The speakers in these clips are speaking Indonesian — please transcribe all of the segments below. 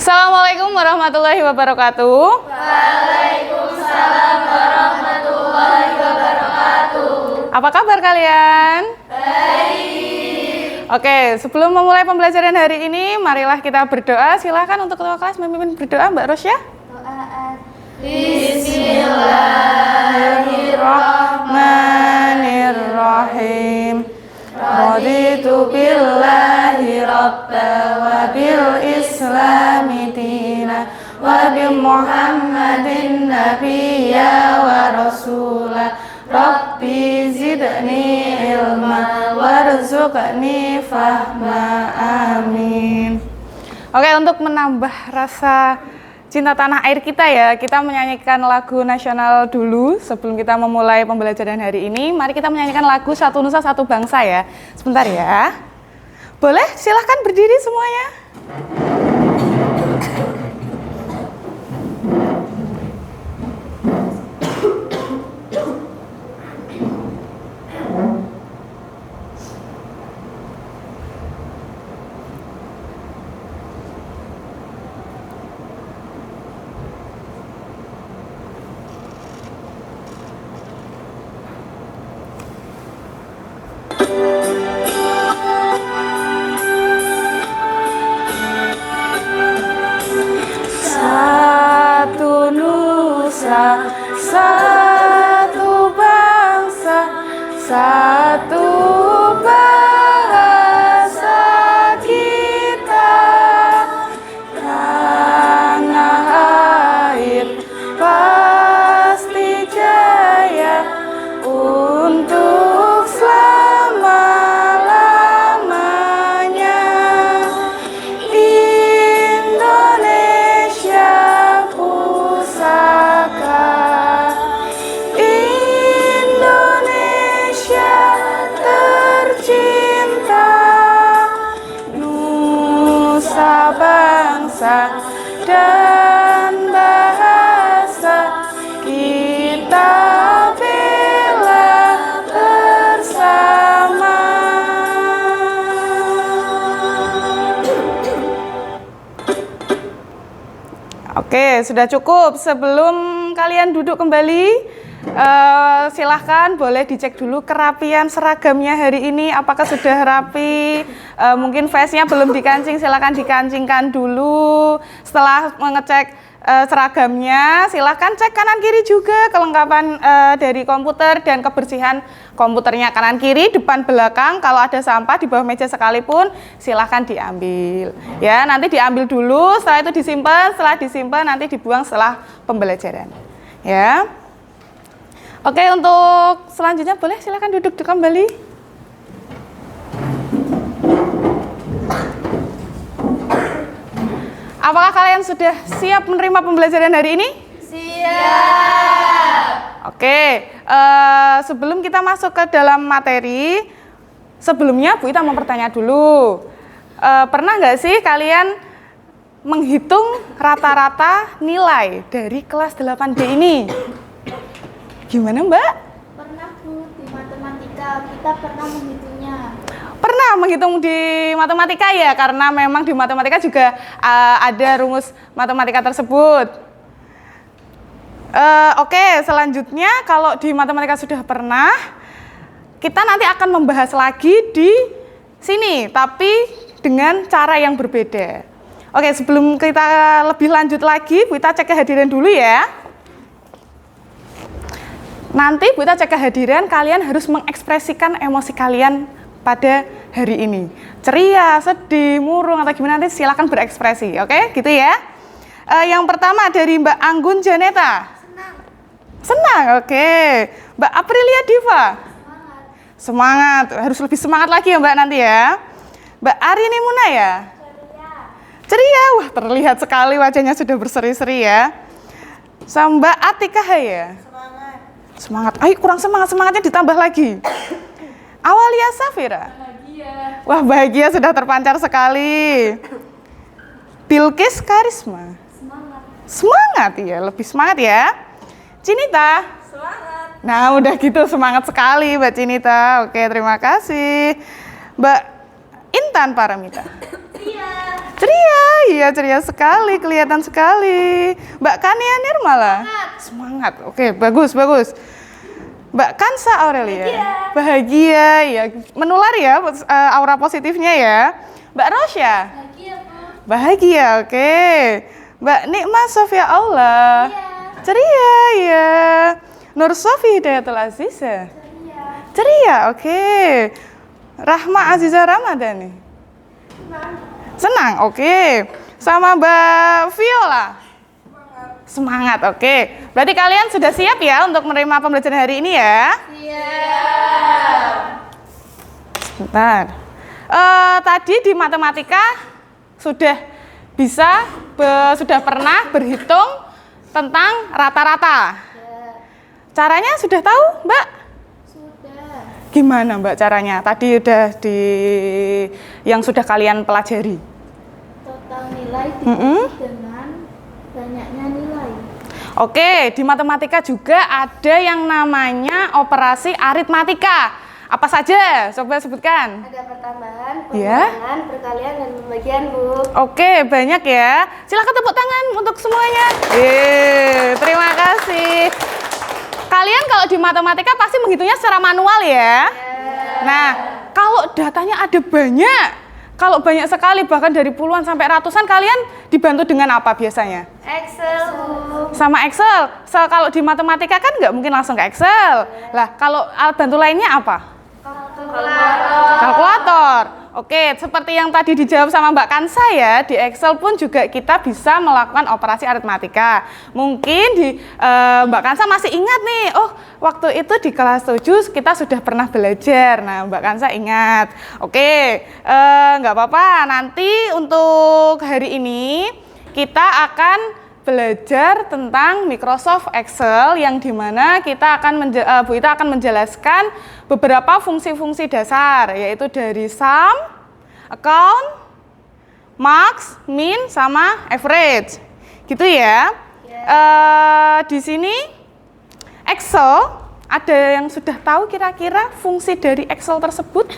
Assalamualaikum warahmatullahi wabarakatuh. Waalaikumsalam warahmatullahi wabarakatuh. Apa kabar kalian? Baik. Oke, sebelum memulai pembelajaran hari ini, marilah kita berdoa. Silakan untuk ketua kelas memimpin berdoa, Mbak Rosya. Bismillahirrahmanirrahim. Raditu billahi rabba wa bil islami dina wa bi Muhammadin nabiyya wa rasula. Rabbi zidni ilma warzuqni fahma, amin. Oke, untuk menambah rasa cinta tanah air kita ya, kita menyanyikan lagu nasional dulu sebelum kita memulai pembelajaran hari ini. Mari kita menyanyikan lagu Satu Nusa Satu Bangsa ya. Sebentar ya. Boleh? Silahkan berdiri semuanya. Satu nusa, satu bangsa, satu bahasa kita. Tanah air pasti jaya untuk selama-lamanya. Indonesia pusaka, Indonesia tercinta, nusa bangsa dan bahasa kita bela bersama. Oke, sudah cukup. Sebelum kalian duduk kembali, silahkan boleh dicek dulu kerapian seragamnya hari ini. Apakah sudah rapi? Mungkin vestnya belum dikancing, silahkan dikancingkan dulu. Setelah mengecek seragamnya, silahkan cek kanan kiri juga kelengkapan dari komputer dan kebersihan komputernya, kanan kiri, depan belakang. Kalau ada sampah di bawah meja sekalipun, silahkan diambil. Ya, nanti diambil dulu, setelah itu disimpan, setelah disimpan nanti dibuang setelah pembelajaran. Ya. Oke, untuk selanjutnya boleh silahkan duduk kembali. Apakah kalian sudah siap menerima pembelajaran hari ini? Siap. Oke, sebelum kita masuk ke dalam materi, sebelumnya Bu Ita mau bertanya dulu. Pernah nggak sih kalian menghitung rata-rata nilai dari kelas 8D ini? Gimana Mbak? Pernah Bu, di matematika kita pernah menghitungnya. Pernah menghitung di matematika ya, karena memang di matematika juga ada rumus matematika tersebut. Oke, selanjutnya kalau di matematika sudah pernah, kita nanti akan membahas lagi di sini, tapi dengan cara yang berbeda. Oke, sebelum kita lebih lanjut lagi, Bu Ita cek kehadiran dulu ya. Nanti Bu Ita cek kehadiran, kalian harus mengekspresikan emosi kalian pada hari ini. Ceria, sedih, murung, atau gimana, nanti silakan berekspresi. Oke, gitu ya. Yang pertama dari Mbak Anggun Janeta. Senang, oke. Mbak Aprilia Diva. Semangat, harus lebih semangat lagi ya Mbak nanti ya. Mbak Arini Munaya. Ceria, wah terlihat sekali wajahnya sudah berseri-seri ya. Sama Mbak Atika ya. Semangat, ayo kurang semangatnya ditambah lagi. Awalia Safira. Bahagia. Wah bahagia, sudah terpancar sekali. Bilkis Karisma. Semangat ya, lebih semangat ya. Cinita. Semangat. Nah udah gitu semangat sekali Mbak Cinita. Oke, terima kasih. Mbak Intan Paramita. Ceria. Ceria, iya ceria sekali, kelihatan sekali. Mbak Kania Nirmala? Semangat. Oke, bagus, bagus. Mbak Kansa Aurelia? Bahagia, ya. Menular ya aura positifnya ya. Mbak Rosya? Bahagia, oke. Mbak Nikma Sofia Aula? Ceria, ya. Nur Sofi Hidayatul Aziza? Ceria, oke. Rahma Aziza Ramadhani? Senang, oke. Sama Mbak Viola? Semangat, oke. Berarti kalian sudah siap ya untuk menerima pembelajaran hari ini ya? Siap. Sebentar. Tadi di matematika sudah pernah berhitung tentang rata-rata. Caranya sudah tahu, Mbak? Sudah. Gimana Mbak caranya? Tadi udah yang sudah kalian pelajari. Total nilai dibagi dengan banyaknya nilai. Oke, di matematika juga ada yang namanya operasi aritmatika. Apa saja? Coba sebutkan. Ada pertambahan, Ya. pengurangan, perkalian, dan pembagian, Bu. Oke, banyak ya. Silakan tepuk tangan untuk semuanya. Terima kasih. Kalian kalau di matematika pasti menghitungnya secara manual ya. Nah, kalau datanya ada banyak, kalau banyak sekali bahkan dari puluhan sampai ratusan, kalian dibantu dengan apa biasanya? Excel, Bu. Sama Excel. Kalau di matematika kan nggak mungkin langsung ke Excel. Lah, kalau alat bantu lainnya apa? Kalkulator. Oke, seperti yang tadi dijawab sama Mbak Kansa ya, di Excel pun juga kita bisa melakukan operasi aritmatika. Mungkin Mbak Kansa masih ingat nih, oh waktu itu di kelas 7 kita sudah pernah belajar. Nah, Mbak Kansa ingat. Oke, nggak apa-apa, nanti untuk hari ini kita akan belajar tentang Microsoft Excel yang dimana kita akan Bu Ita akan menjelaskan beberapa fungsi-fungsi dasar, yaitu dari sum, account, max, min, sama average, gitu ya. Di sini Excel, ada yang sudah tahu kira-kira fungsi dari Excel tersebut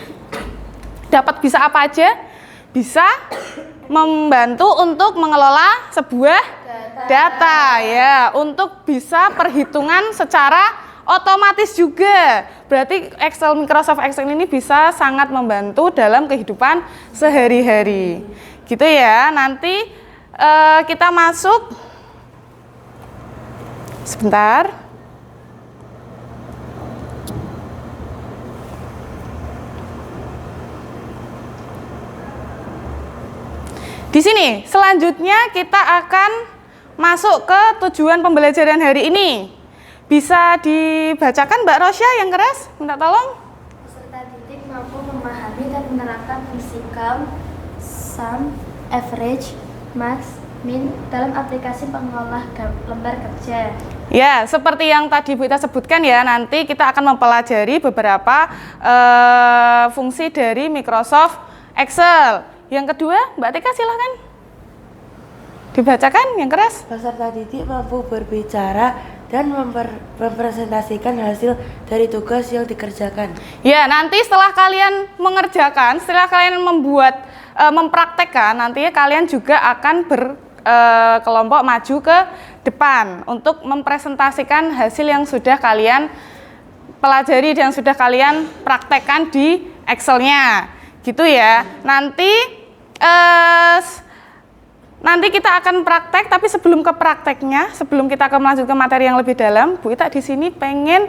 dapat bisa apa aja? Bisa membantu untuk mengelola sebuah data ya, untuk bisa perhitungan secara otomatis juga. Berarti Microsoft Excel ini bisa sangat membantu dalam kehidupan sehari-hari. Gitu ya. Nanti kita masuk sebentar. Di sini selanjutnya kita akan masuk ke tujuan pembelajaran hari ini. Bisa dibacakan Mbak Rosya yang keras? Minta tolong. Peserta didik mampu memahami dan menerapkan fungsi count, sum, average, max, min dalam aplikasi pengolah lembar kerja. Ya, seperti yang tadi Bu Ita sebutkan ya, nanti kita akan mempelajari beberapa fungsi dari Microsoft Excel. Yang kedua, Mbak Tika silahkan dibacakan yang keras. Peserta didik mampu berbicara dan mempresentasikan hasil dari tugas yang dikerjakan. Ya, nanti setelah kalian mengerjakan, setelah kalian mempraktekkan, nantinya kalian juga akan berkelompok maju ke depan untuk mempresentasikan hasil yang sudah kalian pelajari dan sudah kalian praktekkan di Excel-nya. Gitu ya. Nanti kita akan praktek, tapi sebelum ke prakteknya, sebelum kita akan melanjutkan materi yang lebih dalam, Bu Ita di sini pengen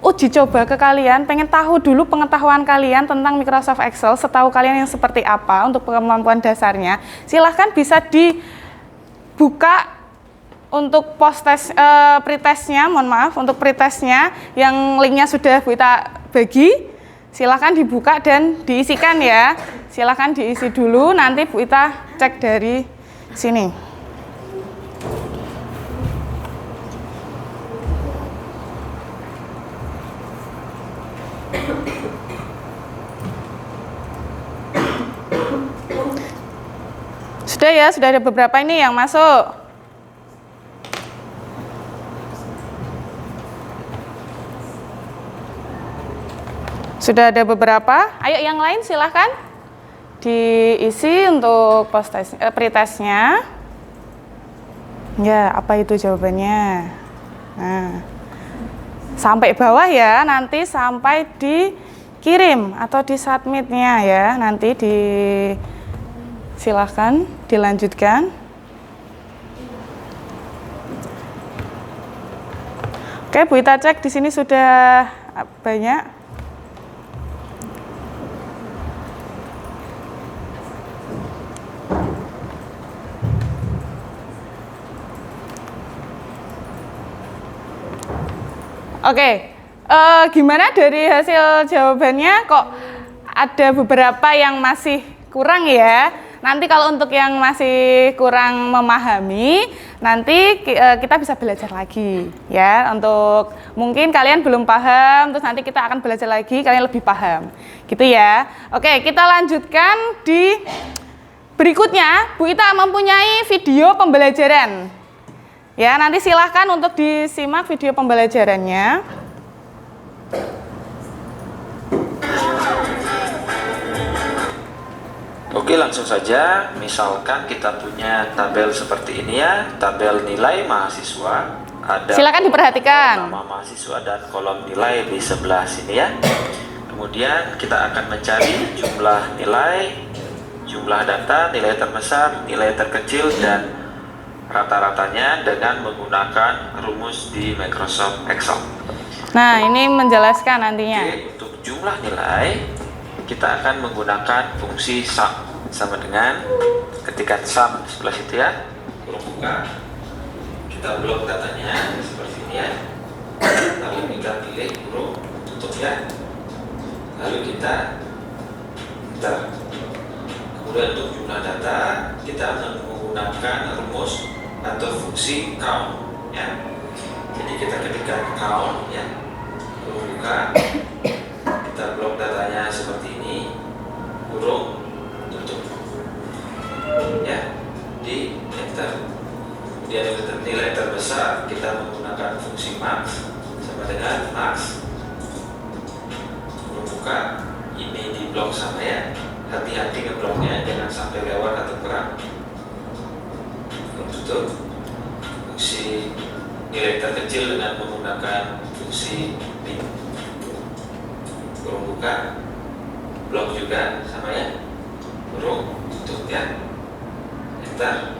uji coba ke kalian, pengen tahu dulu pengetahuan kalian tentang Microsoft Excel, setahu kalian yang seperti apa untuk kemampuan dasarnya. Silahkan bisa dibuka untuk pretestnya, mohon maaf, untuk pretestnya yang linknya sudah Bu Ita bagi. Silahkan dibuka dan diisikan ya. Silahkan diisi dulu, nanti Bu Ita cek dari sini. Sudah ya, sudah ada beberapa ini yang masuk. Sudah ada beberapa. Ayo yang lain silahkan diisi untuk pretestnya. Ya, apa itu jawabannya? Nah, sampai bawah ya, nanti sampai dikirim atau di submitnya ya, nanti silahkan dilanjutkan. Oke, Bu Ita cek di sini sudah banyak. Oke, gimana dari hasil jawabannya? Kok ada beberapa yang masih kurang ya? Nanti kalau untuk yang masih kurang memahami, nanti kita bisa belajar lagi ya. Untuk mungkin kalian belum paham, terus nanti kita akan belajar lagi, kalian lebih paham. Gitu ya. Oke, kita lanjutkan di berikutnya. Bu Ita mempunyai video pembelajaran. Ya, nanti silahkan untuk disimak video pembelajarannya. Oke, langsung saja. Misalkan kita punya tabel seperti ini ya, tabel nilai mahasiswa. Ada silakan diperhatikan nama mahasiswa dan kolom nilai di sebelah sini ya. Kemudian kita akan mencari jumlah nilai, jumlah data, nilai terbesar, nilai terkecil, dan rata-ratanya dengan menggunakan rumus di Microsoft Excel. Nah, ini menjelaskan nantinya. Oke, untuk jumlah nilai kita akan menggunakan fungsi sum, sama dengan ketikkan sum sebelah situ ya, kurung buka, kita blok datanya seperti ini ya, lalu kita pilih kurung tutup ya, lalu kita enter. Kemudian untuk jumlah data kita menggunakan rumus atau fungsi count ya. Jadi kita ketikkan count ya, kurung buka, kita blok datanya seperti ini, kurung tutup ya, di enter. Kemudian nilai terbesar kita menggunakan fungsi max sama dengan max, kurung buka, ini di blok sama ya. Hati-hati ngebloknya, jangan sampai lewat atau kurang. Tutup. Fungsi nilai terkecil dengan menggunakan fungsi min, kurung buka, blok juga sama ya, kurung tutup ya, enter.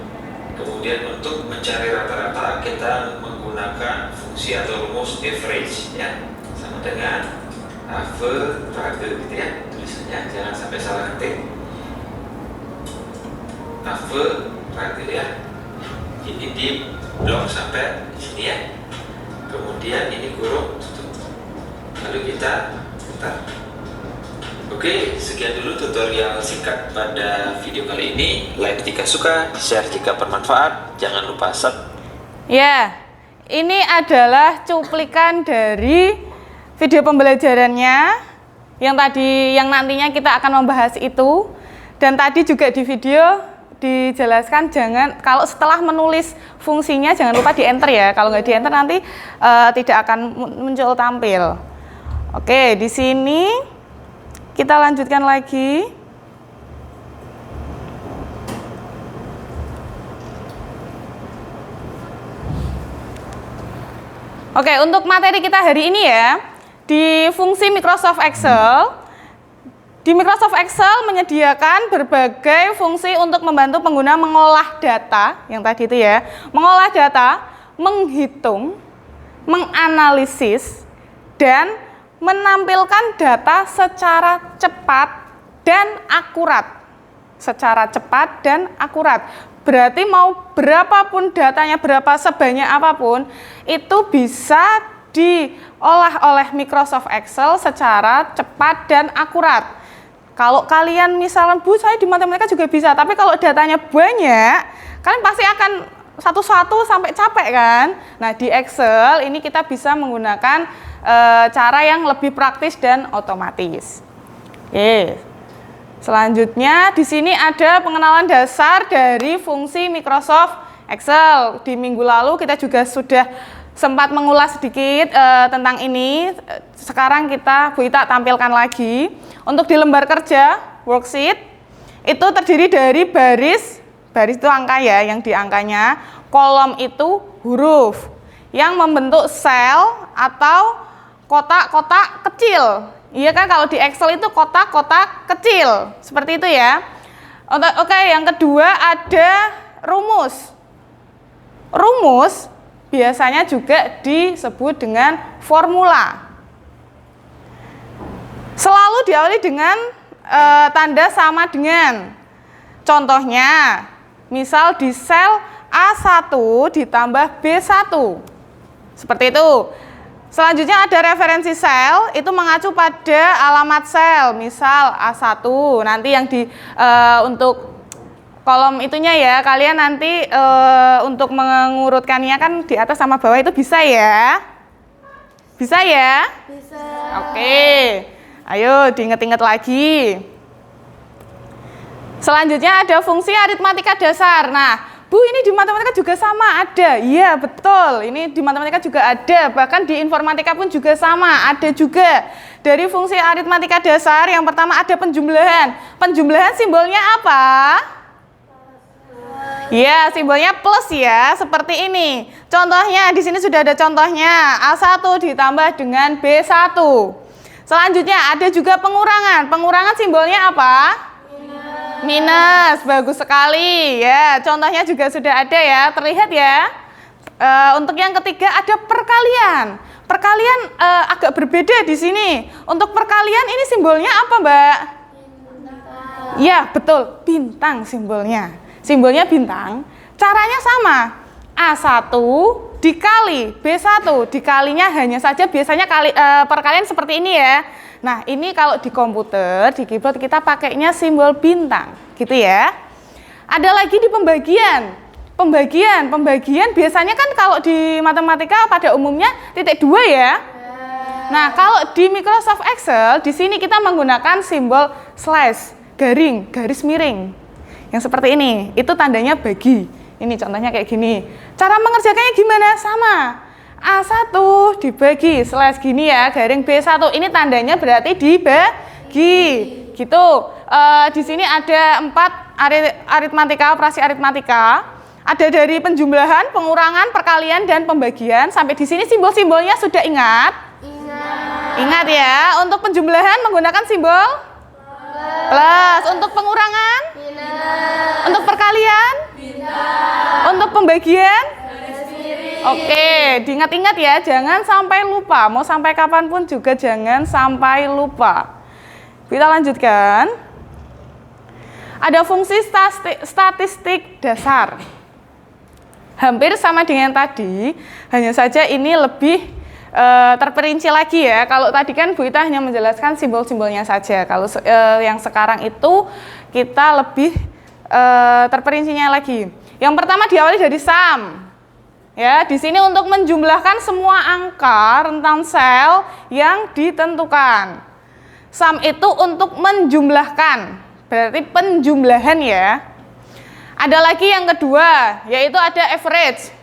Kemudian untuk mencari rata-rata kita menggunakan fungsi atau rumus average ya, sama dengan average gitu ya, tulisannya jangan sampai salah ketik. Average ya, ini di blok sampai di sini ya. Kemudian ini kurung tutup. Lalu kita enter. Oke, sekian dulu tutorial singkat pada video kali ini. Like jika suka, share jika bermanfaat, jangan lupa subscribe. Ya, ini adalah cuplikan dari video pembelajarannya yang nantinya kita akan membahas itu. Dan tadi juga di video dijelaskan kalau setelah menulis fungsinya jangan lupa di enter ya. Kalau nggak di enter nanti tidak akan muncul tampil. Oke, di sini kita lanjutkan lagi. Oke, untuk materi kita hari ini ya, di fungsi Microsoft Excel. Di Microsoft Excel menyediakan berbagai fungsi untuk membantu pengguna mengolah data, yang tadi itu ya, mengolah data, menghitung, menganalisis, dan menampilkan data secara cepat dan akurat. Secara cepat dan akurat. Berarti mau berapapun datanya, sebanyak apapun, itu bisa diolah oleh Microsoft Excel secara cepat dan akurat. Kalau kalian misalnya, Bu, saya di matematika juga bisa, tapi kalau datanya banyak, kalian pasti akan satu-satu sampai capek kan? Nah, di Excel ini kita bisa menggunakan cara yang lebih praktis dan otomatis. Oke. Selanjutnya di sini ada pengenalan dasar dari fungsi Microsoft Excel. Di minggu lalu kita juga sudah sempat mengulas sedikit tentang ini. Sekarang Bu Ita tampilkan lagi. Untuk di lembar kerja, worksheet, itu terdiri dari baris itu angka ya, yang di angkanya, kolom itu huruf yang membentuk sel atau kotak-kotak kecil. Iya kan, kalau di Excel itu kotak-kotak kecil, seperti itu ya. Oke, yang kedua ada rumus. Rumus biasanya juga disebut dengan formula. Selalu diawali dengan tanda sama dengan. Contohnya, misal di sel A1 ditambah B1. Seperti itu. Selanjutnya ada referensi sel, itu mengacu pada alamat sel. Misal A1, nanti yang untuk kolom itunya ya, kalian nanti untuk mengurutkannya kan di atas sama bawah itu bisa ya? Bisa ya? Bisa. Oke, ayo diingat-ingat lagi. Selanjutnya ada fungsi aritmatika dasar. Nah, Bu, ini di matematika juga sama ada. Iya, betul. Ini di matematika juga ada. Bahkan di informatika pun juga sama. Ada juga. Dari fungsi aritmatika dasar, yang pertama ada penjumlahan. Penjumlahan simbolnya apa? Ya, simbolnya plus ya, seperti ini. Contohnya, di sini sudah ada contohnya. A1 ditambah dengan B1. Selanjutnya ada juga pengurangan. Pengurangan simbolnya apa? Minus, bagus sekali ya. Contohnya juga sudah ada ya, terlihat ya. Untuk yang ketiga ada perkalian. Perkalian agak berbeda di sini. Untuk perkalian ini simbolnya apa, Mbak? Ya, betul, bintang simbolnya. Simbolnya bintang. Caranya sama. A1 dikali B1, dikalinya hanya saja biasanya perkalian seperti ini ya. Nah, ini kalau di komputer, di keyboard kita pakainya simbol bintang, gitu ya. Ada lagi di pembagian. Pembagian biasanya kan kalau di matematika pada umumnya titik 2 ya. Nah, kalau di Microsoft Excel, di sini kita menggunakan simbol slash, garing, garis miring. Yang seperti ini, itu tandanya bagi. Ini contohnya kayak gini. Cara mengerjakannya gimana? Sama. A1 dibagi slash gini ya, garing B1. Ini tandanya berarti dibagi. Gitu. Di sini ada 4 aritmatika, operasi aritmatika. Ada dari penjumlahan, pengurangan, perkalian, dan pembagian. Sampai di sini simbol-simbolnya sudah ingat? Ingat ya. Untuk penjumlahan menggunakan simbol plus. Untuk pengurangan? Untuk perkalian? Untuk pembagian? Oke, diingat-ingat ya, jangan sampai lupa. Mau sampai kapanpun juga jangan sampai lupa. Kita lanjutkan. Ada fungsi statistik dasar. Hampir sama dengan tadi, hanya saja ini lebih terperinci lagi ya. Kalau tadi kan Bu Ita hanya menjelaskan simbol-simbolnya saja. Kalau yang sekarang itu kita lebih terperincinya lagi. Yang pertama diawali dari sum. Ya, di sini untuk menjumlahkan semua angka rentang sel yang ditentukan. Sum itu untuk menjumlahkan, berarti penjumlahan ya. Ada lagi yang kedua, yaitu ada average.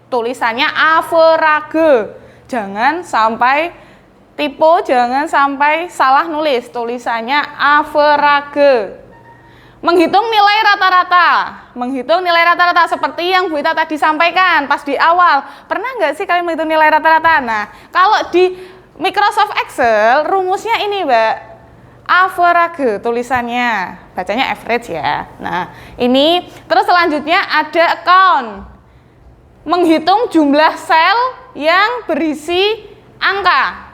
Tulisannya average. Jangan sampai typo, jangan sampai salah nulis. Tulisannya average. Menghitung nilai rata-rata. Menghitung nilai rata-rata seperti yang Bu Ita tadi sampaikan pas di awal. Pernah nggak sih kalian menghitung nilai rata-rata? Nah, kalau di Microsoft Excel rumusnya ini, Mbak. Average tulisannya. Bacanya average ya. Nah, ini terus selanjutnya ada account. Menghitung jumlah sel yang berisi angka.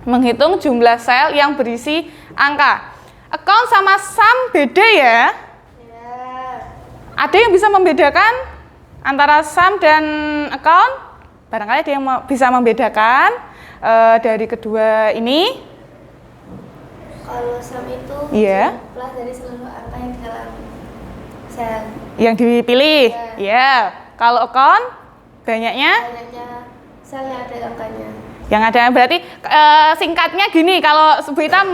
Menghitung jumlah sel yang berisi angka. Account sama sum beda ya? Ada yang bisa membedakan antara sum dan account? Barangkali ada yang bisa membedakan dari kedua ini? Kalau sum itu jumlah dari seluruh angka yang di dalam sel. Yang dipilih? Ya. Kalau account banyaknya sel yang ada angkanya. Yang ada berarti singkatnya gini, kalau Bu Ita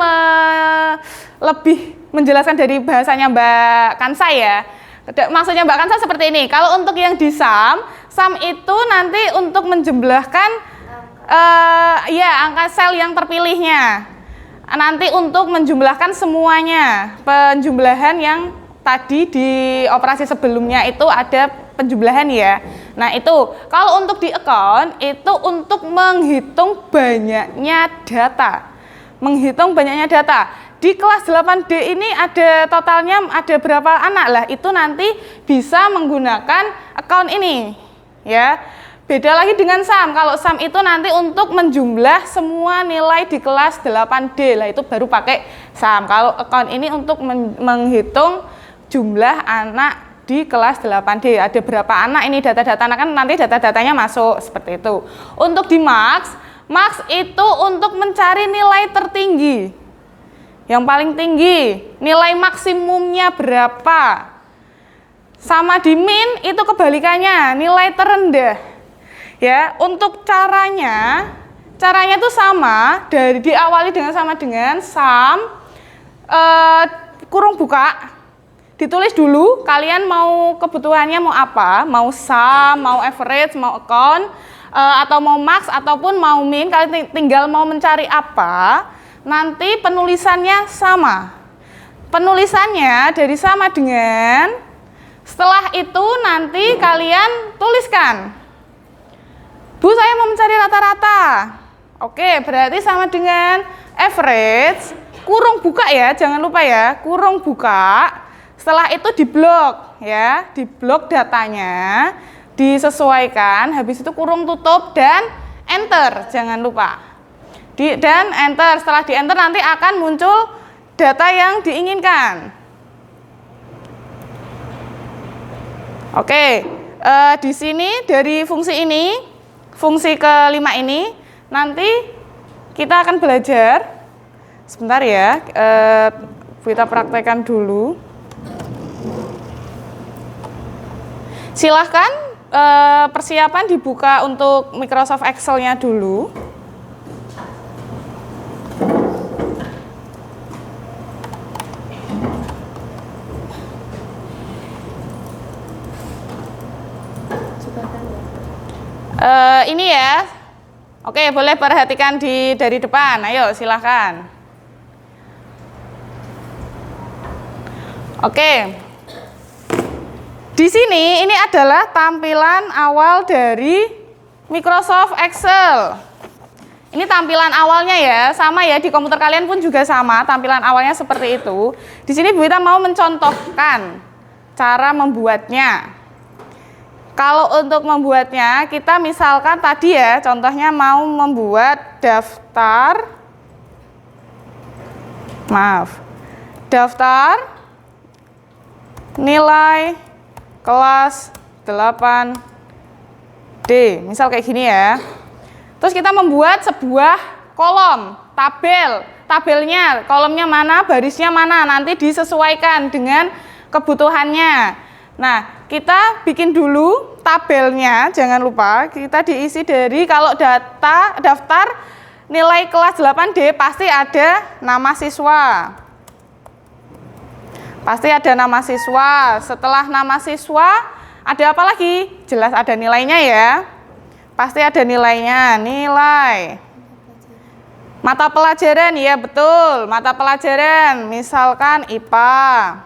lebih menjelaskan dari bahasanya Mbak Kansa ya. Maksudnya Mbak Kansa seperti ini. Kalau untuk yang di sum itu nanti untuk menjumlahkan angka sel yang terpilihnya. nanti untuk menjumlahkan semuanya. Penjumlahan yang tadi di operasi sebelumnya itu ada penjumlahan ya. Nah itu kalau untuk di account itu untuk menghitung banyaknya data. Menghitung banyaknya data. Di kelas 8D ini ada totalnya ada berapa anak lah, itu nanti bisa menggunakan account ini ya. Beda lagi dengan SUM. Kalau SUM itu nanti untuk menjumlah semua nilai di kelas 8D lah, itu baru pakai SUM. Kalau account ini untuk menghitung jumlah anak di kelas 8D. Ada berapa anak ini data-data anak, kan nanti data-datanya masuk seperti itu. Untuk di Max itu untuk mencari nilai tertinggi. Yang paling tinggi, nilai maksimumnya berapa. Sama di Min itu kebalikannya, nilai terendah. Ya, untuk caranya itu sama, dari diawali sama dengan SUM kurung buka. Ditulis dulu kalian mau kebutuhannya mau apa, mau SUM, mau average, mau account, atau mau max ataupun mau min, kalian tinggal mau mencari apa. Nanti penulisannya sama. Penulisannya dari sama dengan, setelah itu nanti kalian tuliskan. Bu, saya mau mencari rata-rata. Oke, berarti sama dengan average, kurung buka ya, jangan lupa ya, kurung buka. Setelah itu diblok ya, diblok datanya, disesuaikan, habis itu kurung tutup dan enter, jangan lupa. Dan enter, setelah di enter nanti akan muncul data yang diinginkan. Oke, di sini dari fungsi ini, fungsi kelima ini, nanti kita akan belajar. Sebentar ya, kita praktekkan dulu. Silahkan persiapan dibuka untuk Microsoft Excel-nya dulu. Ini ya, oke, boleh perhatikan dari depan. Ayo silahkan. Oke, di sini ini adalah tampilan awal dari Microsoft Excel. Ini tampilan awalnya ya, sama ya, di komputer kalian pun juga sama, tampilan awalnya seperti itu. Di sini Bu Ita mau mencontohkan cara membuatnya. Kalau untuk membuatnya, kita misalkan tadi ya, contohnya mau membuat daftar, daftar nilai kelas 8D, misal kayak gini ya. Terus kita membuat sebuah kolom, tabelnya, kolomnya mana, barisnya mana, nanti disesuaikan dengan kebutuhannya. Nah, kita bikin dulu tabelnya, jangan lupa kita diisi dari, kalau daftar nilai kelas 8D pasti ada nama siswa. Pasti ada nama siswa. Setelah nama siswa ada apa lagi? Jelas ada nilainya ya. Pasti ada nilainya, nilai mata pelajaran, ya betul, mata pelajaran, misalkan IPA,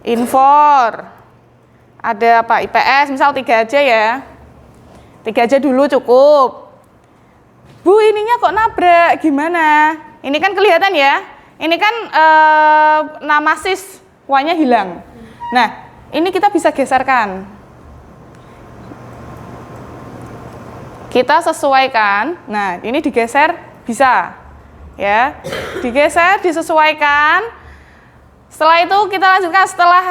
Infor, ada apa, IPS, misal 3 aja ya, 3 aja dulu cukup. Bu, ininya kok nabrak, gimana? Ini kan kelihatan ya, ini kan nama siswanya hilang. Nah, ini kita bisa geserkan. Kita sesuaikan, nah ini digeser bisa, ya, digeser, disesuaikan. Setelah itu kita lanjutkan, setelah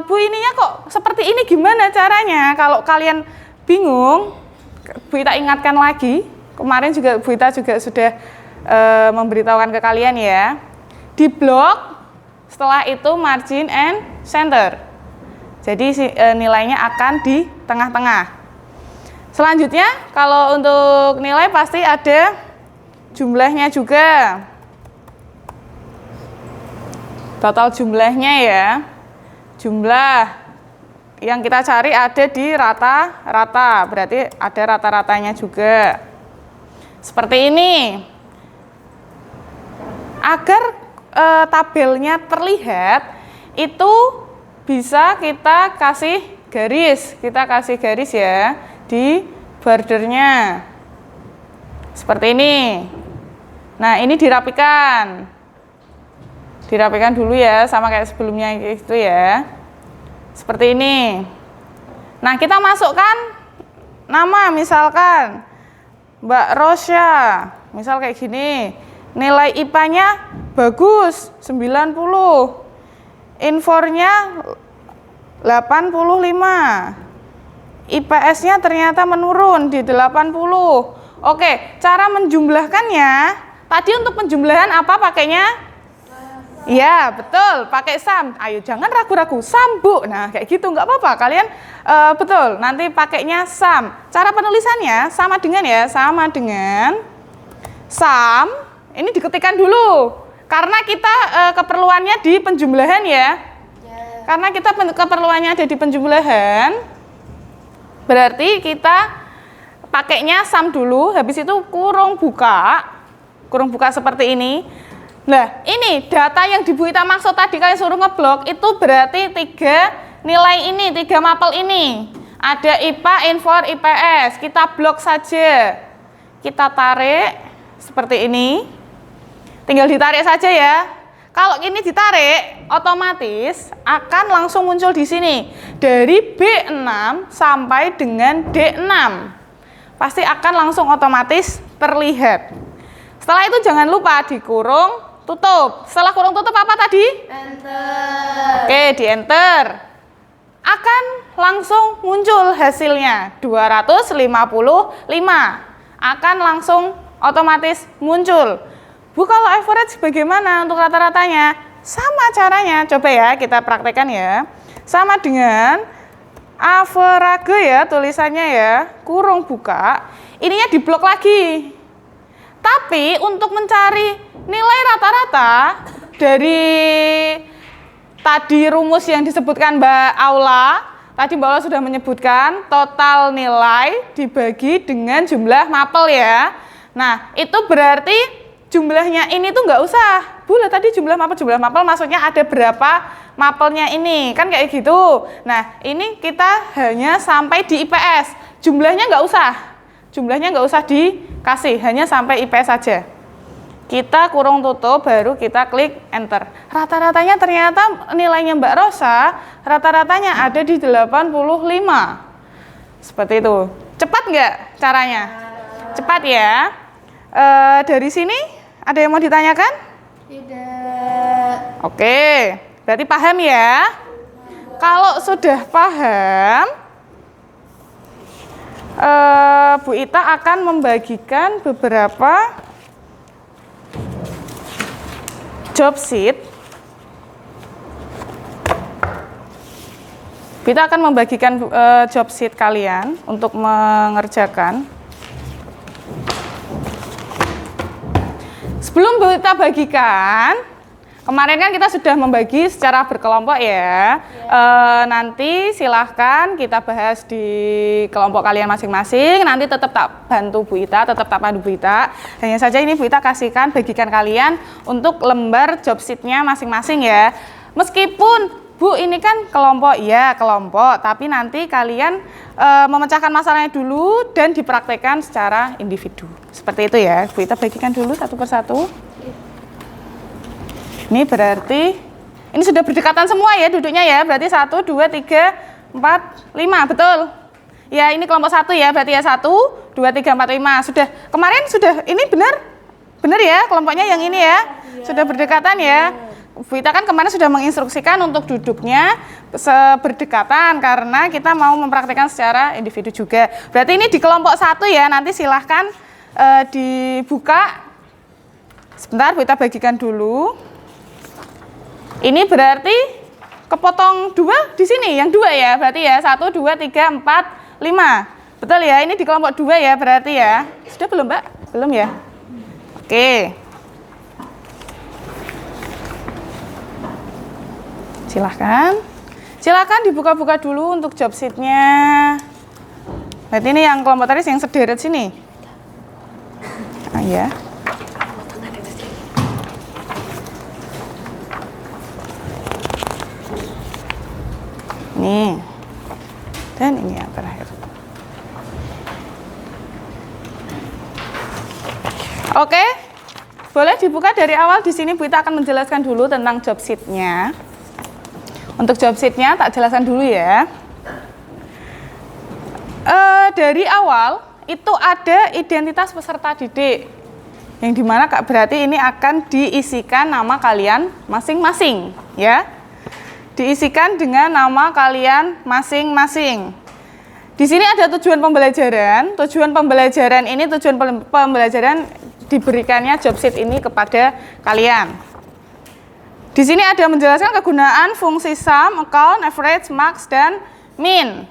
Bu ininya kok seperti ini gimana caranya? Kalau kalian bingung, Bu Ita ingatkan lagi, kemarin juga Bu Ita juga sudah memberitahukan ke kalian ya. Di blok, setelah itu margin and center. Jadi nilainya akan di tengah-tengah. Selanjutnya, kalau untuk nilai pasti ada jumlahnya juga. Total jumlahnya ya. Jumlah yang kita cari ada di rata-rata, berarti ada rata-ratanya juga. Seperti ini. Agar tabelnya terlihat, itu bisa kita kasih garis. Kita kasih garis ya di bordernya. Seperti ini. Nah, ini dirapikan. Dirapikan dulu ya, sama kayak sebelumnya itu ya. Seperti ini. Nah, kita masukkan nama, misalkan Mbak Rosya. Misal kayak gini. Nilai IPA-nya bagus, 90. Infornya 85. IPS-nya ternyata menurun di 80. Oke, cara menjumlahkannya. Tadi untuk penjumlahan apa pakainya? Ya, betul, pakai sum. Ayo jangan ragu-ragu, sum Bu. Nah, kayak gitu nggak apa-apa. Kalian betul, nanti pakainya sum. Cara penulisannya sama dengan ya, sama dengan sum. Ini diketikkan dulu. Karena kita keperluannya di penjumlahan ya. Karena kita keperluannya ada di penjumlahan. Berarti kita pakainya sum dulu, habis itu kurung buka seperti ini. Nah, ini data yang di Bu Ita maksud tadi kalian suruh ngeblok, itu berarti 3 nilai ini, 3 mapel ini. Ada IPA, Infor, IPS. Kita blok saja. Kita tarik seperti ini. Tinggal ditarik saja ya. Kalau ini ditarik, otomatis akan langsung muncul di sini. Dari B6 sampai dengan D6. Pasti akan langsung otomatis terlihat. Setelah itu jangan lupa dikurung tutup. Setelah kurung tutup apa tadi? Enter. Oke, di enter. Akan langsung muncul hasilnya 255. Akan langsung otomatis muncul. Bu, kalau average bagaimana untuk rata-ratanya? Sama caranya. Coba ya kita praktekkan ya. Sama dengan average ya tulisannya ya. Kurung buka. Ininya diblok lagi. Tapi untuk mencari nilai rata-rata dari tadi rumus yang disebutkan Mbak Aula, tadi Mbak Aula sudah menyebutkan total nilai dibagi dengan jumlah mapel ya. Nah, itu berarti jumlahnya ini tuh nggak usah. Bu, lah tadi jumlah mapel maksudnya ada berapa mapelnya ini, kan kayak gitu. Nah, ini kita hanya sampai di IPS, jumlahnya nggak usah. Jumlahnya nggak usah dikasih, hanya sampai IPS saja. Kita kurung tutup, baru kita klik enter. Rata-ratanya ternyata nilainya Mbak Rosa, rata-ratanya ada di 85. Seperti itu. Cepat nggak caranya? Cepat ya. Dari sini, ada yang mau ditanyakan? Tidak. Oke, berarti paham ya? Kalau sudah paham, Bu Ita akan membagikan beberapa job sheet. Bu Ita akan membagikan job sheet kalian untuk mengerjakan. Sebelum Bu Ita bagikan, kemarin kan kita sudah membagi secara berkelompok ya. Nanti silahkan kita bahas di kelompok kalian masing-masing. Nanti tetap tak bantu Bu Ita, tetap tak pandu Bu Ita. Hanya saja ini Bu Ita kasihkan, bagikan kalian untuk lembar job sheet-nya masing-masing ya. Meskipun Bu ini kan kelompok, ya kelompok, tapi nanti kalian memecahkan masalahnya dulu dan dipraktekkan secara individu. Seperti itu ya. Bu Ita bagikan dulu satu persatu. Ini berarti, ini sudah berdekatan semua ya duduknya ya, berarti 1, 2, 3, 4, 5, betul? Ya ini kelompok 1 ya, berarti ya 1, 2, 3, 4, 5, sudah, kemarin sudah, ini benar? Benar ya kelompoknya yang ini ya? Sudah berdekatan ya? Bu Ita kan kemarin sudah menginstruksikan untuk duduknya berdekatan, karena kita mau mempraktikkan secara individu juga. Berarti ini di kelompok 1 ya, nanti silahkan dibuka. Sebentar, Bu Ita bagikan dulu. Ini berarti kepotong 2 di sini, yang 2 ya, berarti ya 1, 2, 3, 4, 5. Betul ya, ini di kelompok 2 ya berarti ya. Sudah belum Mbak? Belum ya? Oke. Silahkan dibuka-buka dulu untuk job sheet-nya. Berarti ini yang kelompok tadi yang sederet sini. Ah ya. Nih. Dan ini yang terakhir. Oke. Boleh dibuka dari awal. Di sini Bu Ita akan menjelaskan dulu tentang job sheet-nya. Untuk job sheet-nya tak jelaskan dulu ya. Dari awal itu ada identitas peserta didik, yang dimana berarti ini akan diisikan nama kalian masing-masing, ya. Diisikan dengan nama kalian masing-masing. Di sini ada tujuan pembelajaran. Tujuan pembelajaran ini, tujuan pembelajaran diberikannya job sheet ini kepada kalian. Di sini ada menjelaskan kegunaan fungsi sum, account, average, max, dan min.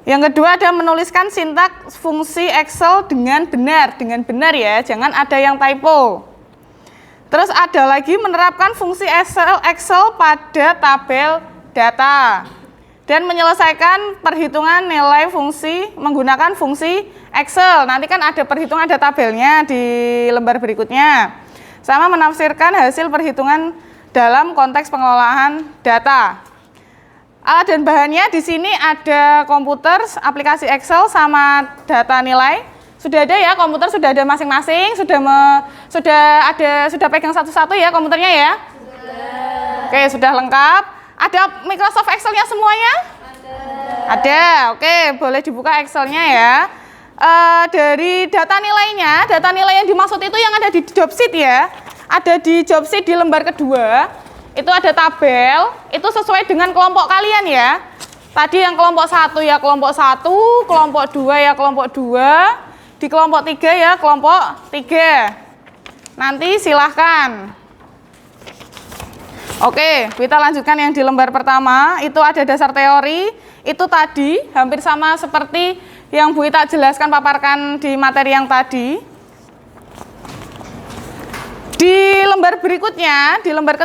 Yang kedua ada menuliskan sintaks fungsi Excel dengan benar ya, jangan ada yang typo. Terus ada lagi menerapkan fungsi Excel pada tabel data dan menyelesaikan perhitungan nilai fungsi menggunakan fungsi Excel. Nanti kan ada perhitungan, ada tabelnya di lembar berikutnya. Sama menafsirkan hasil perhitungan dalam konteks pengelolaan data. Alat dan bahannya di sini ada komputer, aplikasi Excel sama data nilai. Sudah ada ya, komputer sudah ada masing-masing, sudah pegang satu-satu ya komputernya ya? Sudah. Oke, sudah lengkap. Ada Microsoft Excel-nya semuanya? Ada. Oke, boleh dibuka Excel-nya ya. Dari data nilai yang dimaksud itu yang ada di job sheet ya. Ada di job sheet di lembar kedua. Itu ada tabel, itu sesuai dengan kelompok kalian ya. Tadi yang kelompok 1 ya kelompok 1, kelompok 2 ya kelompok 2, di kelompok 3 ya kelompok 3. Nanti silahkan. Oke, kita lanjutkan yang di lembar pertama, itu ada dasar teori. Itu tadi hampir sama seperti yang Bu Ita jelaskan, paparkan di materi yang tadi. Di lembar berikutnya, di lembar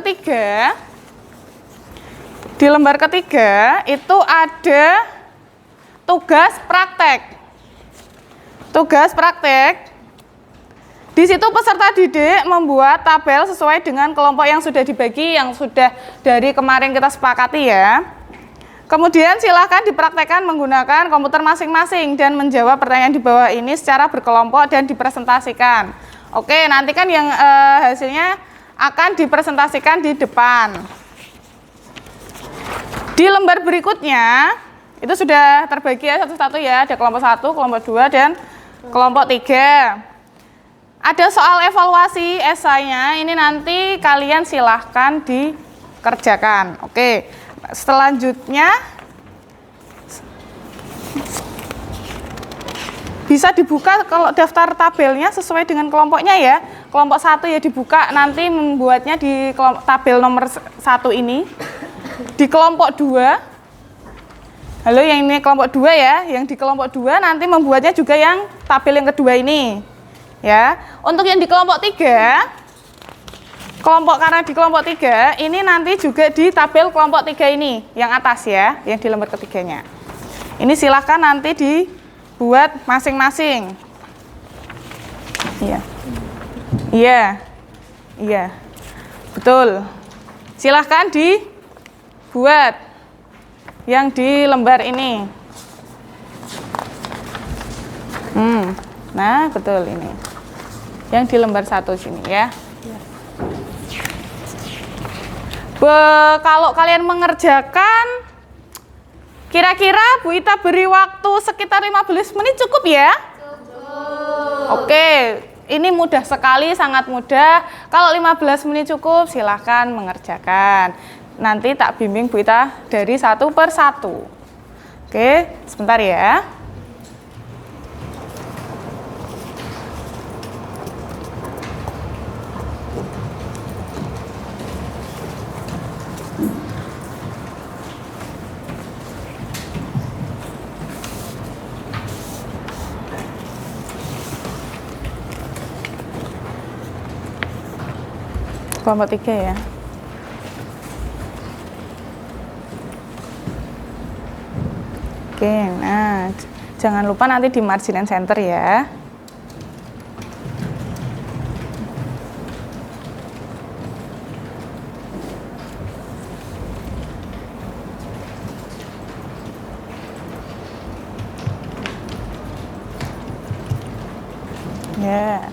ketiga itu ada tugas praktek. Tugas praktek. Di situ peserta didik membuat tabel sesuai dengan kelompok yang sudah dibagi, yang sudah dari kemarin kita sepakati ya. Kemudian silakan dipraktekkan menggunakan komputer masing-masing dan menjawab pertanyaan di bawah ini secara berkelompok dan dipresentasikan. Oke, nanti kan yang hasilnya akan dipresentasikan di depan. Di lembar berikutnya, itu sudah terbagi ya satu-satu ya, ada kelompok 1, kelompok 2, dan kelompok 3. Ada soal evaluasi esainya, ini nanti kalian silahkan dikerjakan. Oke, selanjutnya bisa dibuka kalau daftar tabelnya sesuai dengan kelompoknya ya. Kelompok 1 ya dibuka, nanti membuatnya di tabel nomor 1 ini. Di kelompok 2, halo yang ini kelompok 2 ya, yang di kelompok 2 nanti membuatnya juga yang tabel yang kedua ini. Ya, untuk yang di kelompok 3, karena di kelompok 3 ini nanti juga di tabel kelompok 3 ini, yang atas ya, yang di lembar ketiganya. Ini silahkan nanti dibuat masing-masing. Iya, betul. Silahkan dibuat yang di lembar ini. Nah, betul ini. Yang di lembar 1 sini ya. Kalau kalian mengerjakan, kira-kira Bu Ita beri waktu sekitar 15 menit cukup ya? Cukup. Oke, ini mudah sekali, sangat mudah. Kalau 15 menit cukup, silahkan mengerjakan. Nanti tak bimbing Bu Ita dari satu per satu. Oke, sebentar ya. Kelompok 3 ya. Oke, nah jangan lupa nanti di margin and center ya. Ya.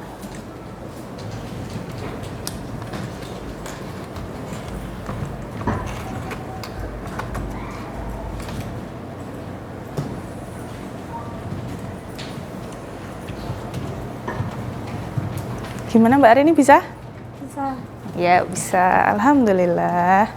Gimana Mbak Arini, bisa? Bisa. Ya, bisa. Alhamdulillah.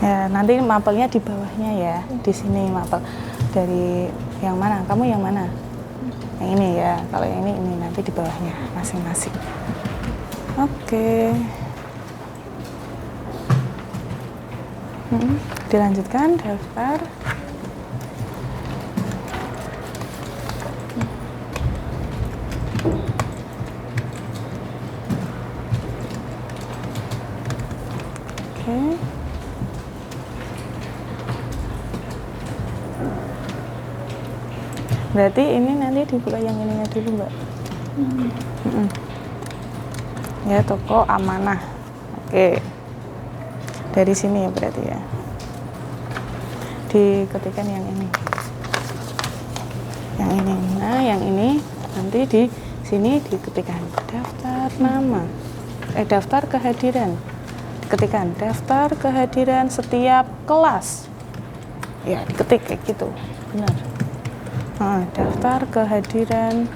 Ya, nanti mapelnya di bawahnya ya. Di sini mapel. Dari yang mana? Kamu yang mana? Yang ini ya. Kalau yang ini nanti di bawahnya masing-masing. Oke. Dilanjutkan daftar. Oke. Berarti ini nanti dibuka yang ininya dulu, Mbak. Ya, toko amanah. Oke. Dari sini ya berarti ya. Diketikkan yang ini. Yang ini. Nah, yang ini nanti di sini diketikkan daftar nama. Daftar kehadiran. Diketikkan daftar kehadiran setiap kelas. Ya, diketik kayak gitu. Benar. Daftar kehadiran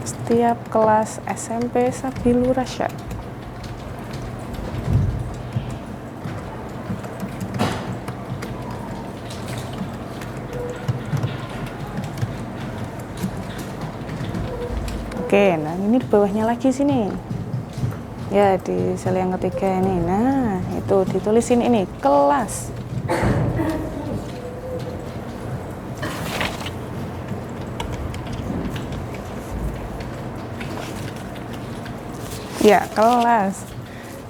setiap kelas SMP Sabilur Rasyad. Oke, nah ini di bawahnya lagi sini. Ya, di sel yang ketiga ini. Nah, itu ditulisin ini, kelas. Ya, kelas.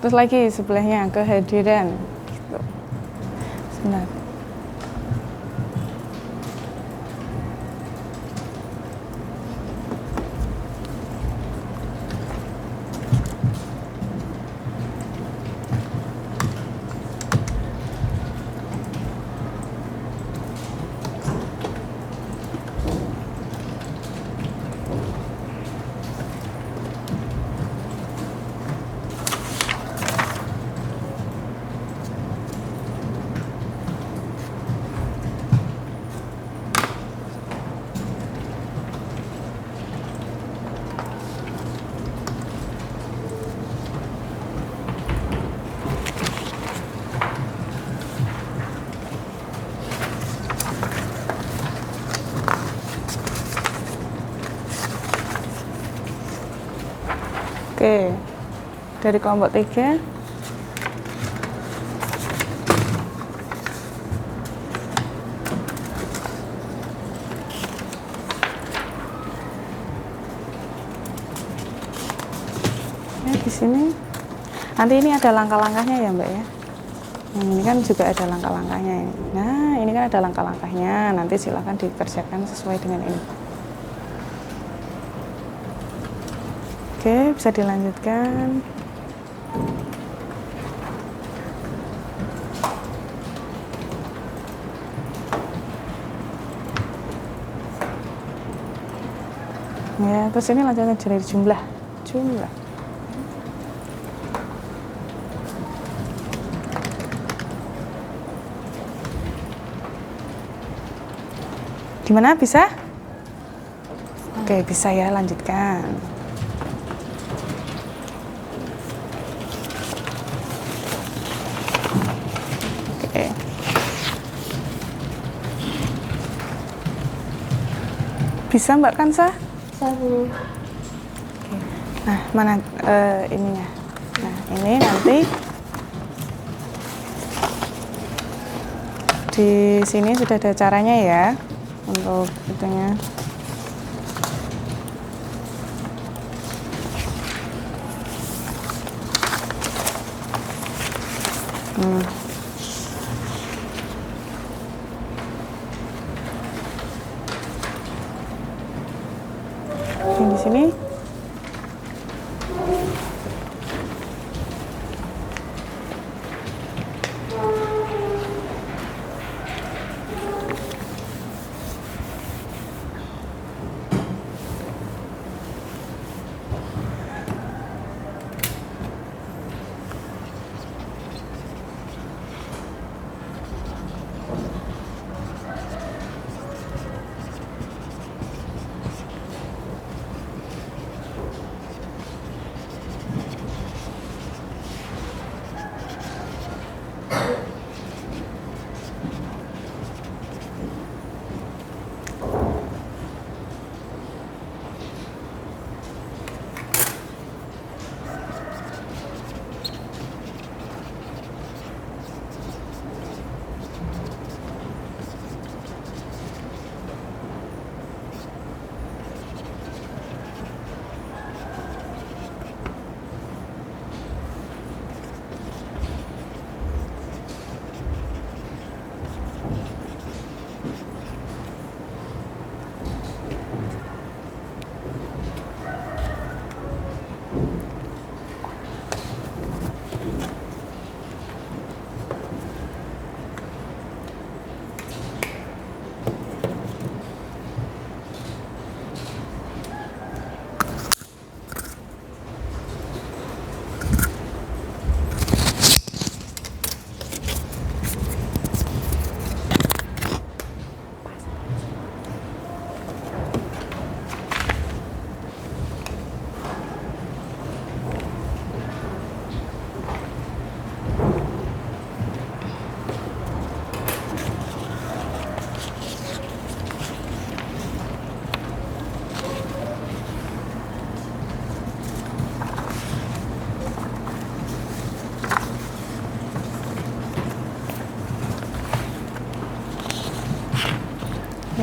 Terus lagi sebelahnya kehadiran gitu. Sebentar. Oke, dari kelompok 3. Ya, di sini. Nanti ini ada langkah-langkahnya ya Mbak ya. Ini kan juga ada langkah-langkahnya. Nah, ini kan ada langkah-langkahnya. Nanti silakan dikerjakan sesuai dengan ini. Oke, bisa dilanjutkan. Ya, terus ini lanjutkan dari jumlah. Gimana, bisa? Oke, bisa ya, lanjutkan. Bisa Mbak Kansa? Bisa, Bu. Oke. Nah, mana ininya? Nah, ini nanti di sini sudah ada caranya ya untuk itunya.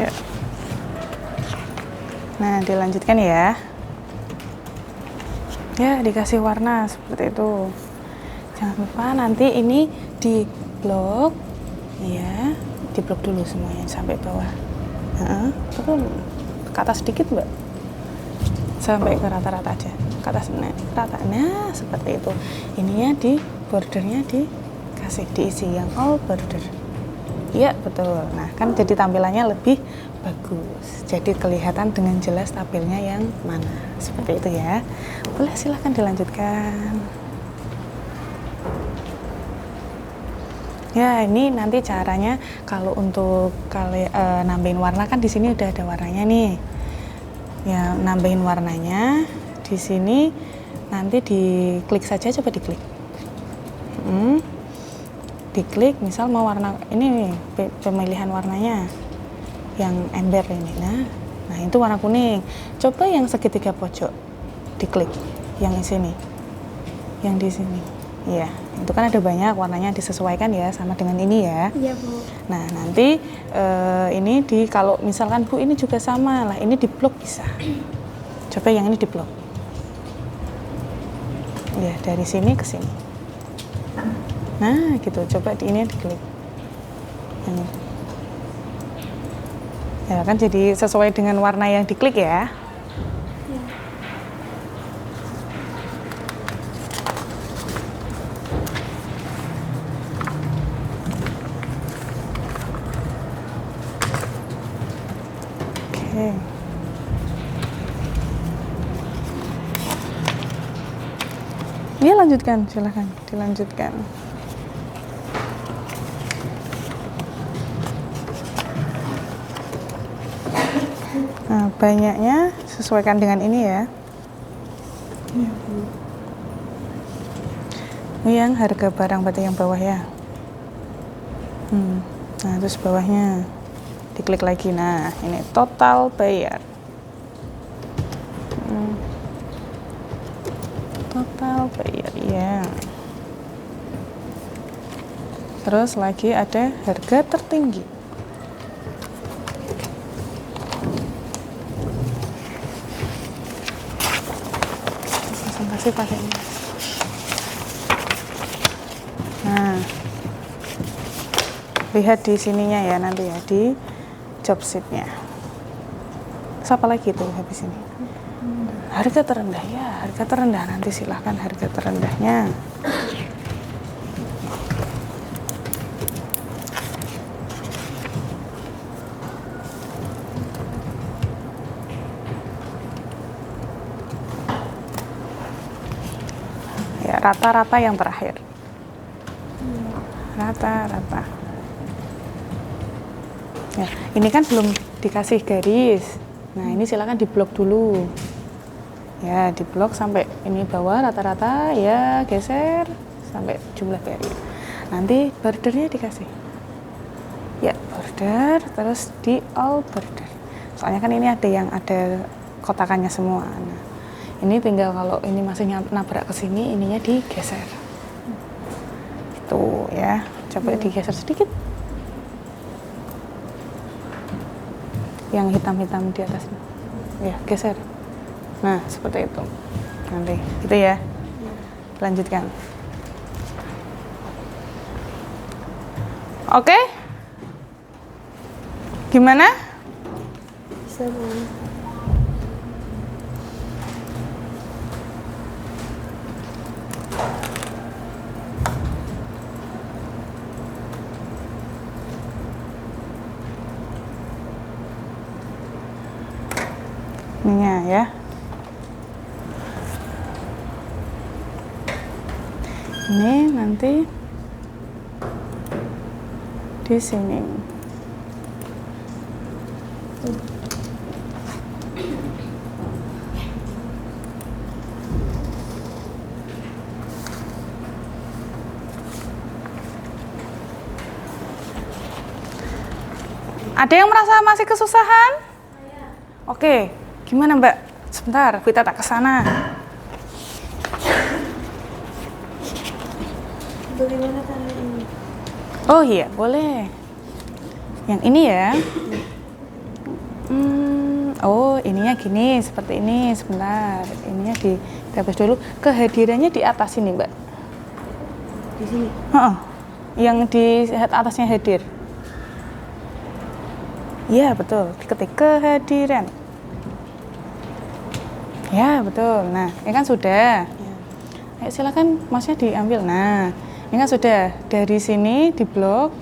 Ya. Nah, dilanjutkan ya. Ya, dikasih warna seperti itu. Jangan lupa nanti ini di blok, ya, di blok dulu semuanya sampai bawah. Betul. Ke atas sedikit, Mbak. Sampai ke rata-rata aja. Ke atas, nah, rata. Nah, seperti itu. Ininya di bordernya dikasih diisi yang all border. Iya, betul. Nah, kan jadi tampilannya lebih bagus. Jadi kelihatan dengan jelas tabelnya yang mana. Seperti itu ya. Boleh, silahkan dilanjutkan. Ya, ini nanti caranya kalau untuk nambahin warna kan di sini udah ada warnanya nih. Ya, nambahin warnanya di sini nanti diklik saja, coba diklik. Diklik, misal mau warna ini nih, pemilihan warnanya yang ember ini. Nah, itu warna kuning. Coba yang segitiga pojok diklik, yang di sini, yang di sini. Iya, itu kan ada banyak warnanya, disesuaikan ya sama dengan ini ya. Iya, Bu. Nah, nanti ini kalau misalkan Bu ini juga sama lah, ini di blok bisa. Coba yang ini di blok. Ya, dari sini ke sini. Nah, gitu. Coba ini diklik. Ini. Ya, kan jadi sesuai dengan warna yang diklik ya. Oke. Ini lanjutkan, silahkan dilanjutkan. Nah, banyaknya sesuaikan dengan ini ya. Ini yang harga barang berarti yang bawah ya. Nah, terus bawahnya diklik lagi. Nah, ini total bayar. Total bayar ya. Terus lagi ada harga tertinggi. Presentasi pakai ini. Nah, lihat di sininya ya nanti ya, di job sheet-nya. Terus apa lagi tuh habis ini? Harga terendah ya, harga terendah nanti silahkan harga terendahnya. Ya, rata-rata yang terakhir. Rata-rata. Ya, ini kan belum dikasih garis. Nah, ini silakan diblok dulu. Ya, diblok sampai ini bawah rata-rata ya, geser sampai jumlah garis. Nanti bordernya dikasih. Ya, border terus di all border. Soalnya kan ini ada yang ada kotakannya semua. Nah, ini tinggal kalau ini masih nabrak ke sini, ininya digeser. Tuh ya, coba digeser sedikit. Yang hitam-hitam di atas. Ya, geser. Nah, seperti itu. Nanti, gitu ya. Lanjutkan. Oke? Gimana? Bisa, Bu. Ininya ya. Ini nanti di sini. Ada yang merasa masih kesusahan? Oke, gimana Mbak? Sebentar, kita tak ke sana. Bagaimana cara ini? Oh iya, boleh. Yang ini ya. Oh, ininya gini, seperti ini. Sebentar, ininya ditebas dulu. Kehadirannya di atas ini, Mbak. Di sini. Heeh. Yang di atasnya hadir. Iya, betul. Ketik kehadiran. Ya, betul. Nah, ini kan sudah. Ya. Ayo silakan mouse-nya diambil. Nah, ini kan sudah. Dari sini di blok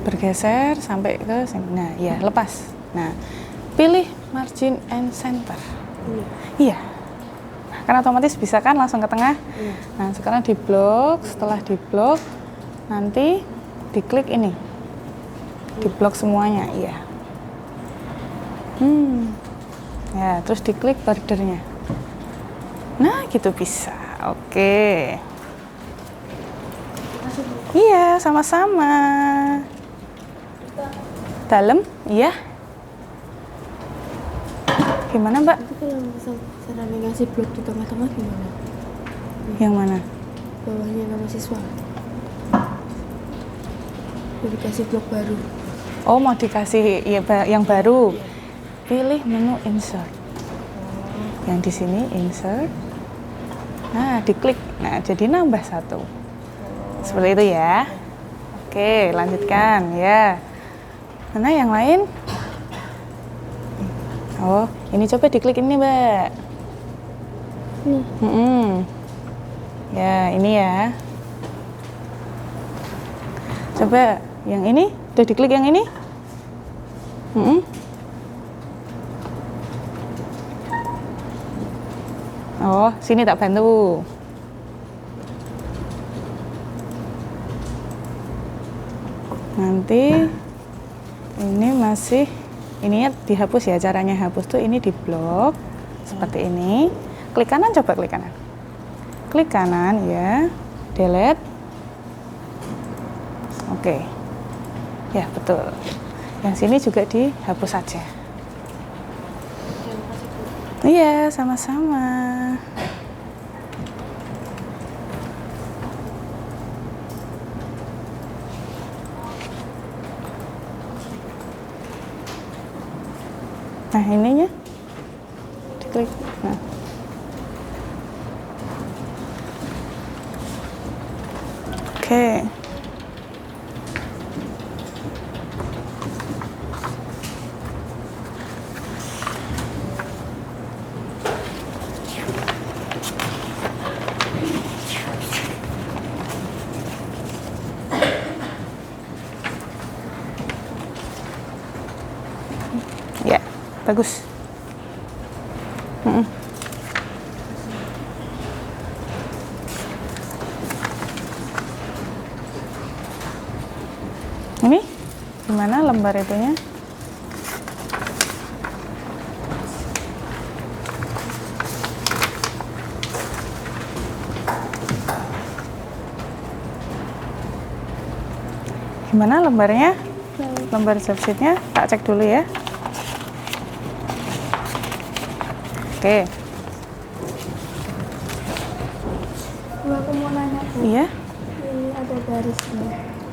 bergeser sampai ke sini. Nah, ya, lepas. Nah, pilih margin and center. Iya. Nah, kan otomatis bisa kan langsung ke tengah. Iya. Nah, sekarang di blok, setelah di blok nanti diklik ini. Di blok semuanya, iya. Ya, terus diklik bordernya. Nah, gitu bisa. Oke. Iya, sama-sama. Dalam, iya. Gimana, Mbak? Itu kalau misalnya ngasih blok di tengah-tengah gimana? Yang mana? Bawahnya nama siswa. Udah dikasih blok baru. Oh, mau dikasih ya, yang baru. Pilih menu insert. Yang di sini insert. Nah, diklik. Nah, jadi nambah 1. Seperti itu ya. Oke, lanjutkan ya. Mana yang lain? Oh, ini coba diklik ini, Mbak. Nih. Ya, ini ya. Coba yang ini, udah diklik yang ini. Oh, sini tak bantu. Nanti ini masih, ininya dihapus ya, caranya hapus tuh ini di blok seperti ini. Klik kanan, coba klik kanan. Klik kanan ya, delete. Oke. Ya, betul. Yang sini juga dihapus saja. Iya, sama-sama. Nah, ininya diklik. Nah. Oke. Ya, bagus. Ini gimana lembar itunya? Gimana lembarnya? Lembar subsheetnya tak cek dulu ya. Oke. Aku mau nanya, Bu. Iya. Ini ada garisnya.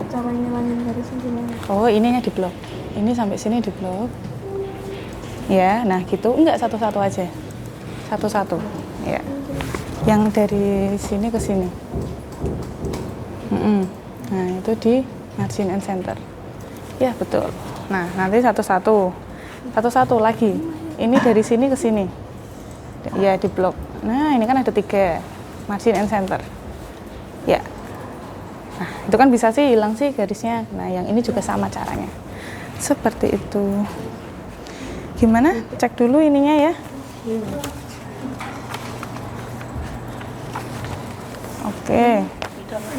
Cara ngilangin garisnya gimana? Oh, ininya di blok. Ini sampai sini di blok. Ya, nah gitu. Enggak, satu-satu aja. Satu-satu. Ya. Yang dari sini ke sini. Nah, itu di margin and center. Ya, betul. Nah, nanti satu-satu. Satu-satu lagi. Ini dari sini ke sini. Ya, di blok. Nah, ini kan ada 3. Margin and center. Ya. Nah, itu kan bisa sih hilang sih garisnya. Nah, yang ini juga sama caranya. Seperti itu. Gimana? Cek dulu ininya ya. Oke.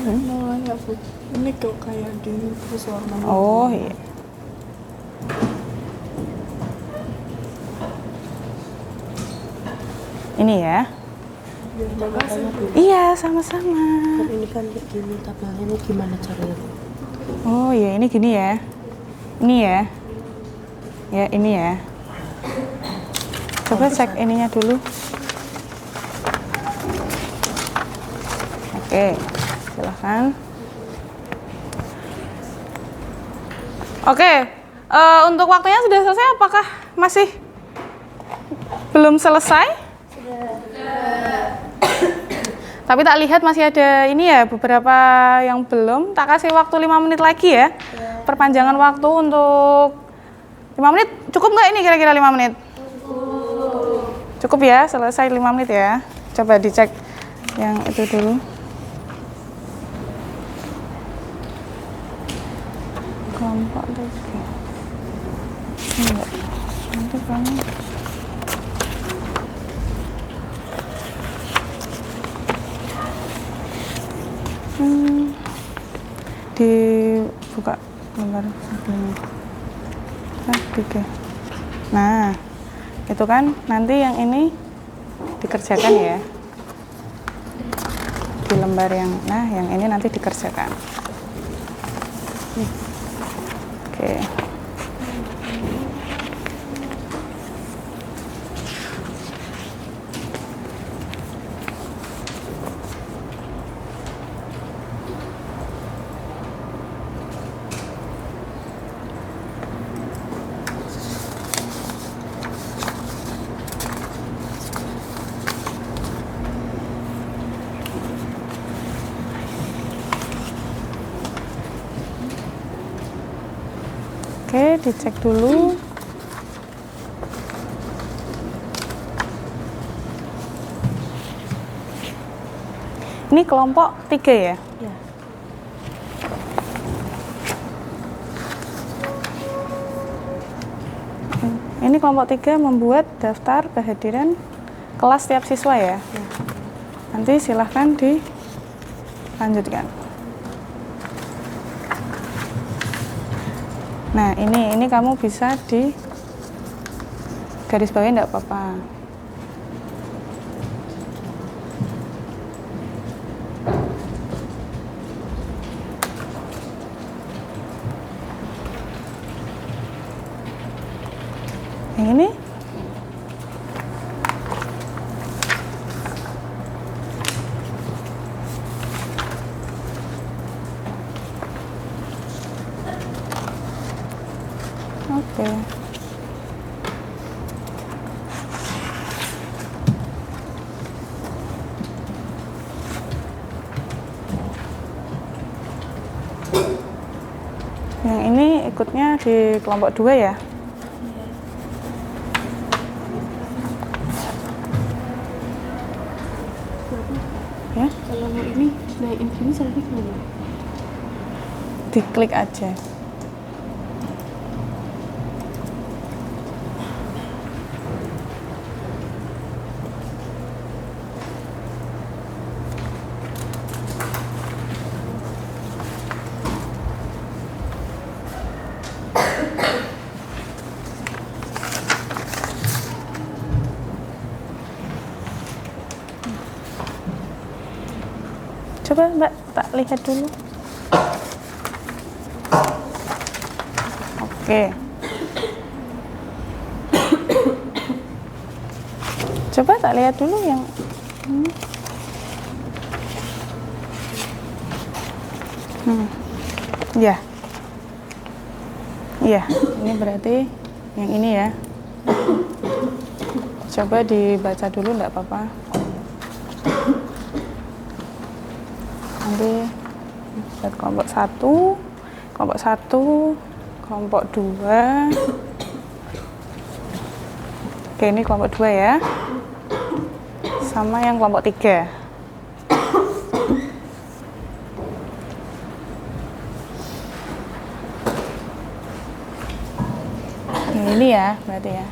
Mau nanya, Bu. Ini kok kayak gini terus warna. Oh, iya. Ini ya. Iya, sama-sama. Ini kan kayak gini, tabelnya ini gimana caranya? Oh ya, ini gini ya. Ini ya. Ya, ini ya. Coba cek ininya dulu. Oke, silahkan. Oke, Untuk waktunya sudah selesai, apakah masih belum selesai? Tapi tak lihat masih ada ini ya, beberapa yang belum. Tak kasih waktu 5 menit lagi ya. Perpanjangan waktu untuk 5 menit. Cukup nggak ini kira-kira 5 menit? Cukup ya, selesai 5 menit ya. Coba dicek yang itu dulu. Kelompok 3. Enggak. Nanti kamu dibuka lembar sebelumnya. 3. Nah, itu kan nanti yang ini dikerjakan ya. Di lembar yang, nah yang ini nanti dikerjakan. Oke. Oke, dicek dulu. Ini kelompok 3 ya? Ya. Ini kelompok 3 membuat daftar kehadiran kelas setiap siswa ya? Ya. Nanti silahkan dilanjutkan. Nah, ini kamu bisa di garis bawahnya enggak apa-apa. Yang ini oke. Yang ini ikutnya di kelompok 2 ya? Ya? Kalau mau ini naikin gini caranya gimana? Diklik aja. Coba Mbak, tak lihat dulu. Oke. Coba tak lihat dulu yang ini. Ya. Iya, ini berarti yang ini ya. Coba dibaca dulu, enggak apa-apa. Nanti buat kelompok 1, kelompok 2. Oke, ini kelompok 2 ya. Sama yang kelompok 3. Nah, ini ya, berarti ya.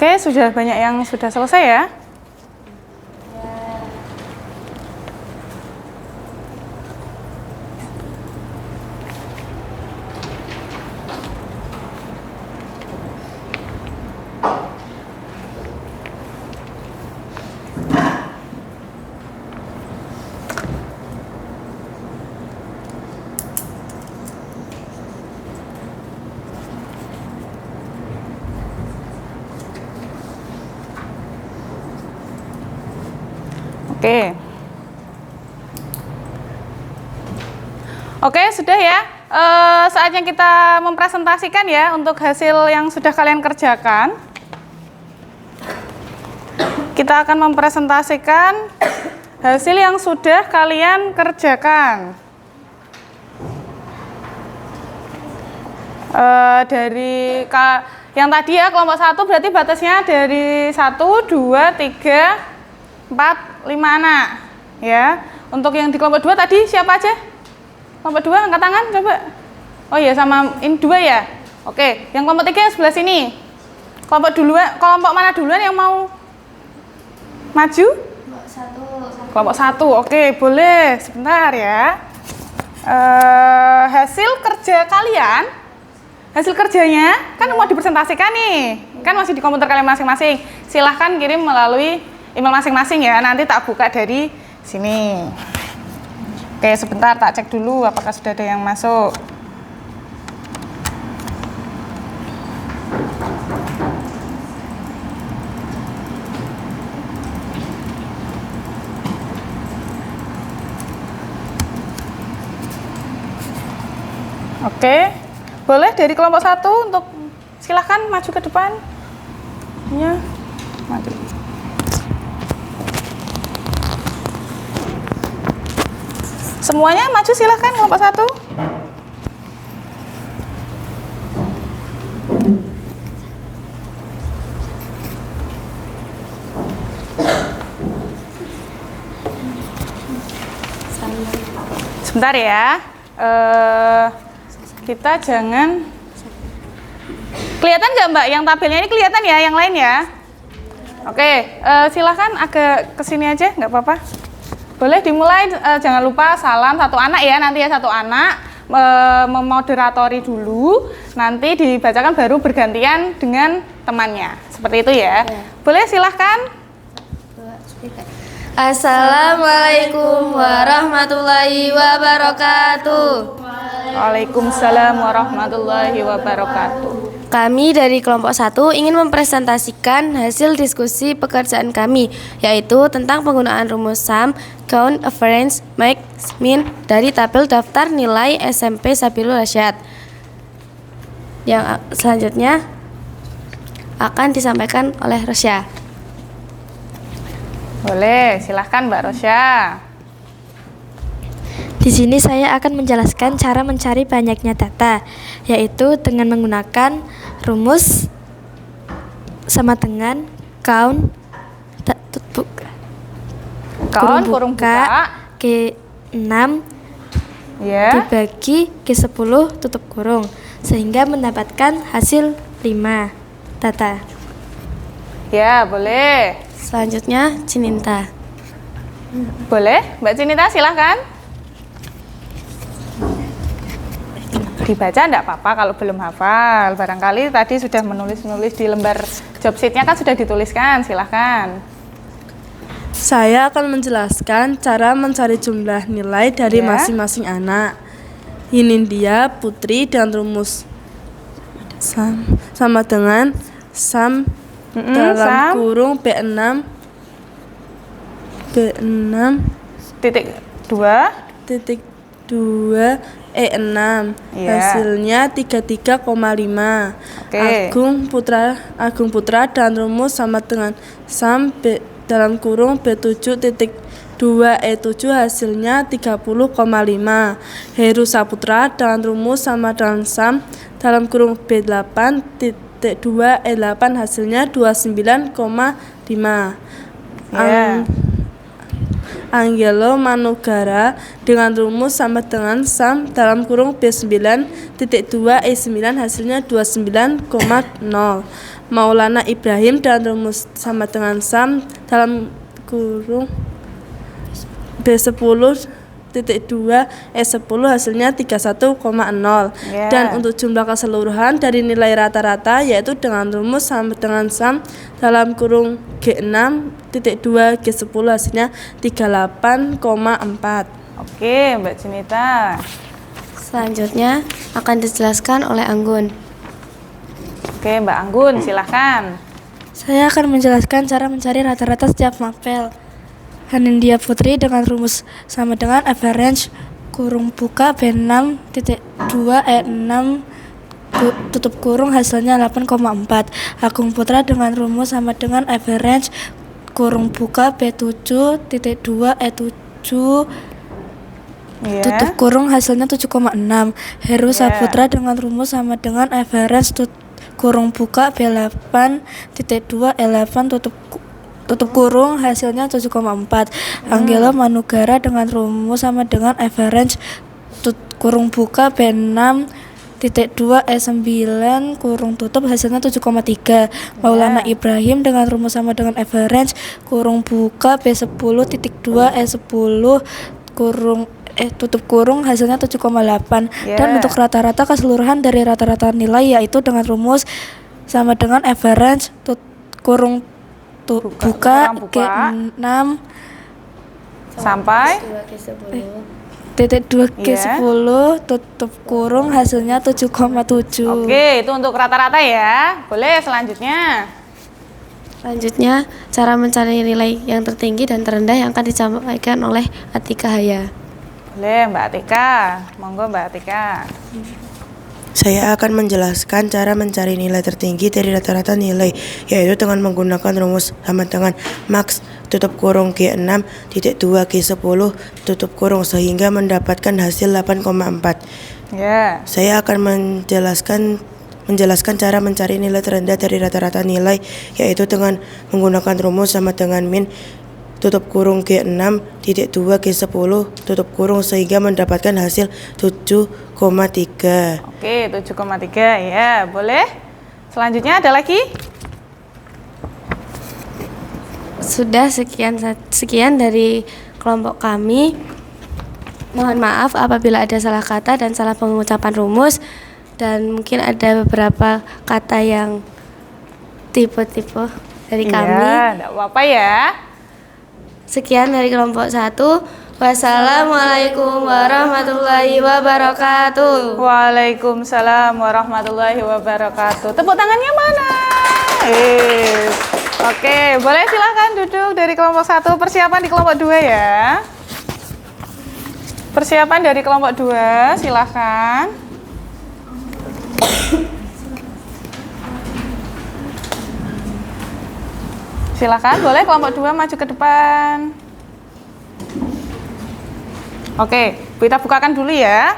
Oke, sudah banyak yang sudah selesai ya. Oke. Oke, sudah ya. Saatnya kita mempresentasikan ya untuk hasil yang sudah kalian kerjakan. Kita akan mempresentasikan hasil yang sudah kalian kerjakan. Yang tadi ya kelompok 1 berarti batasnya dari 1, 2, 3, 4, 5 anak ya. Untuk yang di kelompok 2 tadi siapa aja? Kelompok 2 angkat tangan coba. Oh ya, sama ini 2 ya. Oke, yang kelompok 3 yang sebelah sini. Kelompok mana duluan yang mau maju? Kelompok 1. Oke, boleh. Sebentar ya. Hasil kerja kalian, hasil kerjanya kan mau dipresentasikan nih. Kan masih di komputer kalian masing-masing. Silahkan kirim melalui email masing-masing ya. Nanti tak buka dari sini. Oke, sebentar tak cek dulu apakah sudah ada yang masuk. Oke, boleh dari kelompok 1 untuk silahkan maju ke depan. Ya, maju. Semuanya maju silahkan kelompok 1. Sebentar ya. Kita jangan kelihatan nggak Mbak yang tabelnya ini kelihatan ya yang lain ya. Oke, silahkan agak kesini aja nggak apa-apa. Boleh dimulai, jangan lupa salam satu anak ya, nanti ya satu anak memoderatori dulu, nanti dibacakan baru bergantian dengan temannya, seperti itu ya. Boleh silahkan. Assalamualaikum warahmatullahi wabarakatuh. Waalaikumsalam warahmatullahi wabarakatuh. Kami dari kelompok 1 ingin mempresentasikan hasil diskusi pekerjaan kami, yaitu tentang penggunaan rumus sum, count, average, max, min dari tabel daftar nilai SMP Sabilul Rasyad. Yang selanjutnya akan disampaikan oleh Rosya. Boleh, silahkan Mbak Rosya. Di sini saya akan menjelaskan cara mencari banyaknya data, yaitu dengan menggunakan rumus sama dengan count Kurung buka G6 ya. dibagi G10 tutup kurung, sehingga mendapatkan hasil 5 data. Ya, boleh. Selanjutnya Cininta. Boleh, Mbak Cinita silahkan. Dibaca enggak apa-apa kalau belum hafal. Barangkali tadi sudah menulis-nulis di lembar job sheet-nya kan sudah dituliskan, silahkan. Saya akan menjelaskan cara mencari jumlah nilai dari Ya. masing-masing anak. Ini dia Putri dan rumus sama dengan sum dalam sum. kurung B6 Titik 2. titik 2 E6 Iya. hasilnya 33,5. Oke. Agung Putra dan rumus sama dengan sum B dalam kurung B7 titik 2 E7 hasilnya 30,5. Heru Saputra dan rumus sama dengan sum dalam kurung B8 titik 2 E8 hasilnya 29,5. Ya. Angelo Manugara dengan rumus sama dengan sum dalam kurung B9 titik 2 E9 hasilnya 29,0. Maulana Ibrahim dan rumus sama dengan sum dalam kurung B10 titik 2 E10 hasilnya 31,0. Ya. Dan untuk jumlah keseluruhan dari nilai rata-rata yaitu dengan rumus sama dengan sum dalam kurung G6 titik 2 G10 hasilnya 38,4. Oke, Mbak Cinita. Selanjutnya akan dijelaskan oleh Anggun. Oke, Mbak Anggun silahkan. Saya akan menjelaskan cara mencari rata-rata setiap mapel. Hanindya Putri dengan rumus sama dengan average kurung buka B6.2 E6 tutup kurung hasilnya 8,4. Agung Putra dengan rumus sama dengan average kurung buka B7.2 E7 tutup kurung hasilnya 7,6. Heru Saputra dengan rumus sama dengan average kurung buka B8.2 E8 tutup kurung hasilnya 7,4. Anggelo Manugara dengan rumus sama dengan average kurung buka B6.2 E9 kurung tutup hasilnya 7,3. Maulana Ibrahim dengan rumus sama dengan average kurung buka B10.2 E10 tutup kurung hasilnya 7,8. Dan untuk rata-rata keseluruhan dari rata-rata nilai yaitu dengan rumus sama dengan average kurung buka G6 sampai titik 2 G10 tutup kurung hasilnya 7,7. Oke, itu untuk rata-rata ya. Boleh selanjutnya. Selanjutnya, cara mencari nilai yang tertinggi dan terendah yang akan disampaikan oleh Atika Haya. Boleh Mbak Atika. Monggo Mbak Atika. Saya akan menjelaskan cara mencari nilai tertinggi dari rata-rata nilai, yaitu dengan menggunakan rumus sama dengan max tutup kurung G6.2 G10 tutup kurung sehingga mendapatkan hasil 8,4. Saya akan menjelaskan cara mencari nilai terendah dari rata-rata nilai, yaitu dengan menggunakan rumus sama dengan min tutup kurung G6.2 G10 tutup kurung sehingga mendapatkan hasil 7,3. Oke, 7,3 ya, boleh. Selanjutnya ada lagi? Sudah sekian dari kelompok kami. Mohon maaf apabila ada salah kata dan salah pengucapan rumus, dan mungkin ada beberapa kata yang tipe-tipe dari kami. Iya, enggak apa-apa ya. Sekian dari kelompok 1. Wassalamualaikum warahmatullahi wabarakatuh. Waalaikumsalam warahmatullahi wabarakatuh. Tepuk tangannya mana? Oke, boleh silakan duduk dari kelompok 1. Persiapan di kelompok 2 ya. Persiapan dari kelompok 2, silakan. Silakan, boleh kelompok 2 maju ke depan. Oke, kita bukakan dulu ya.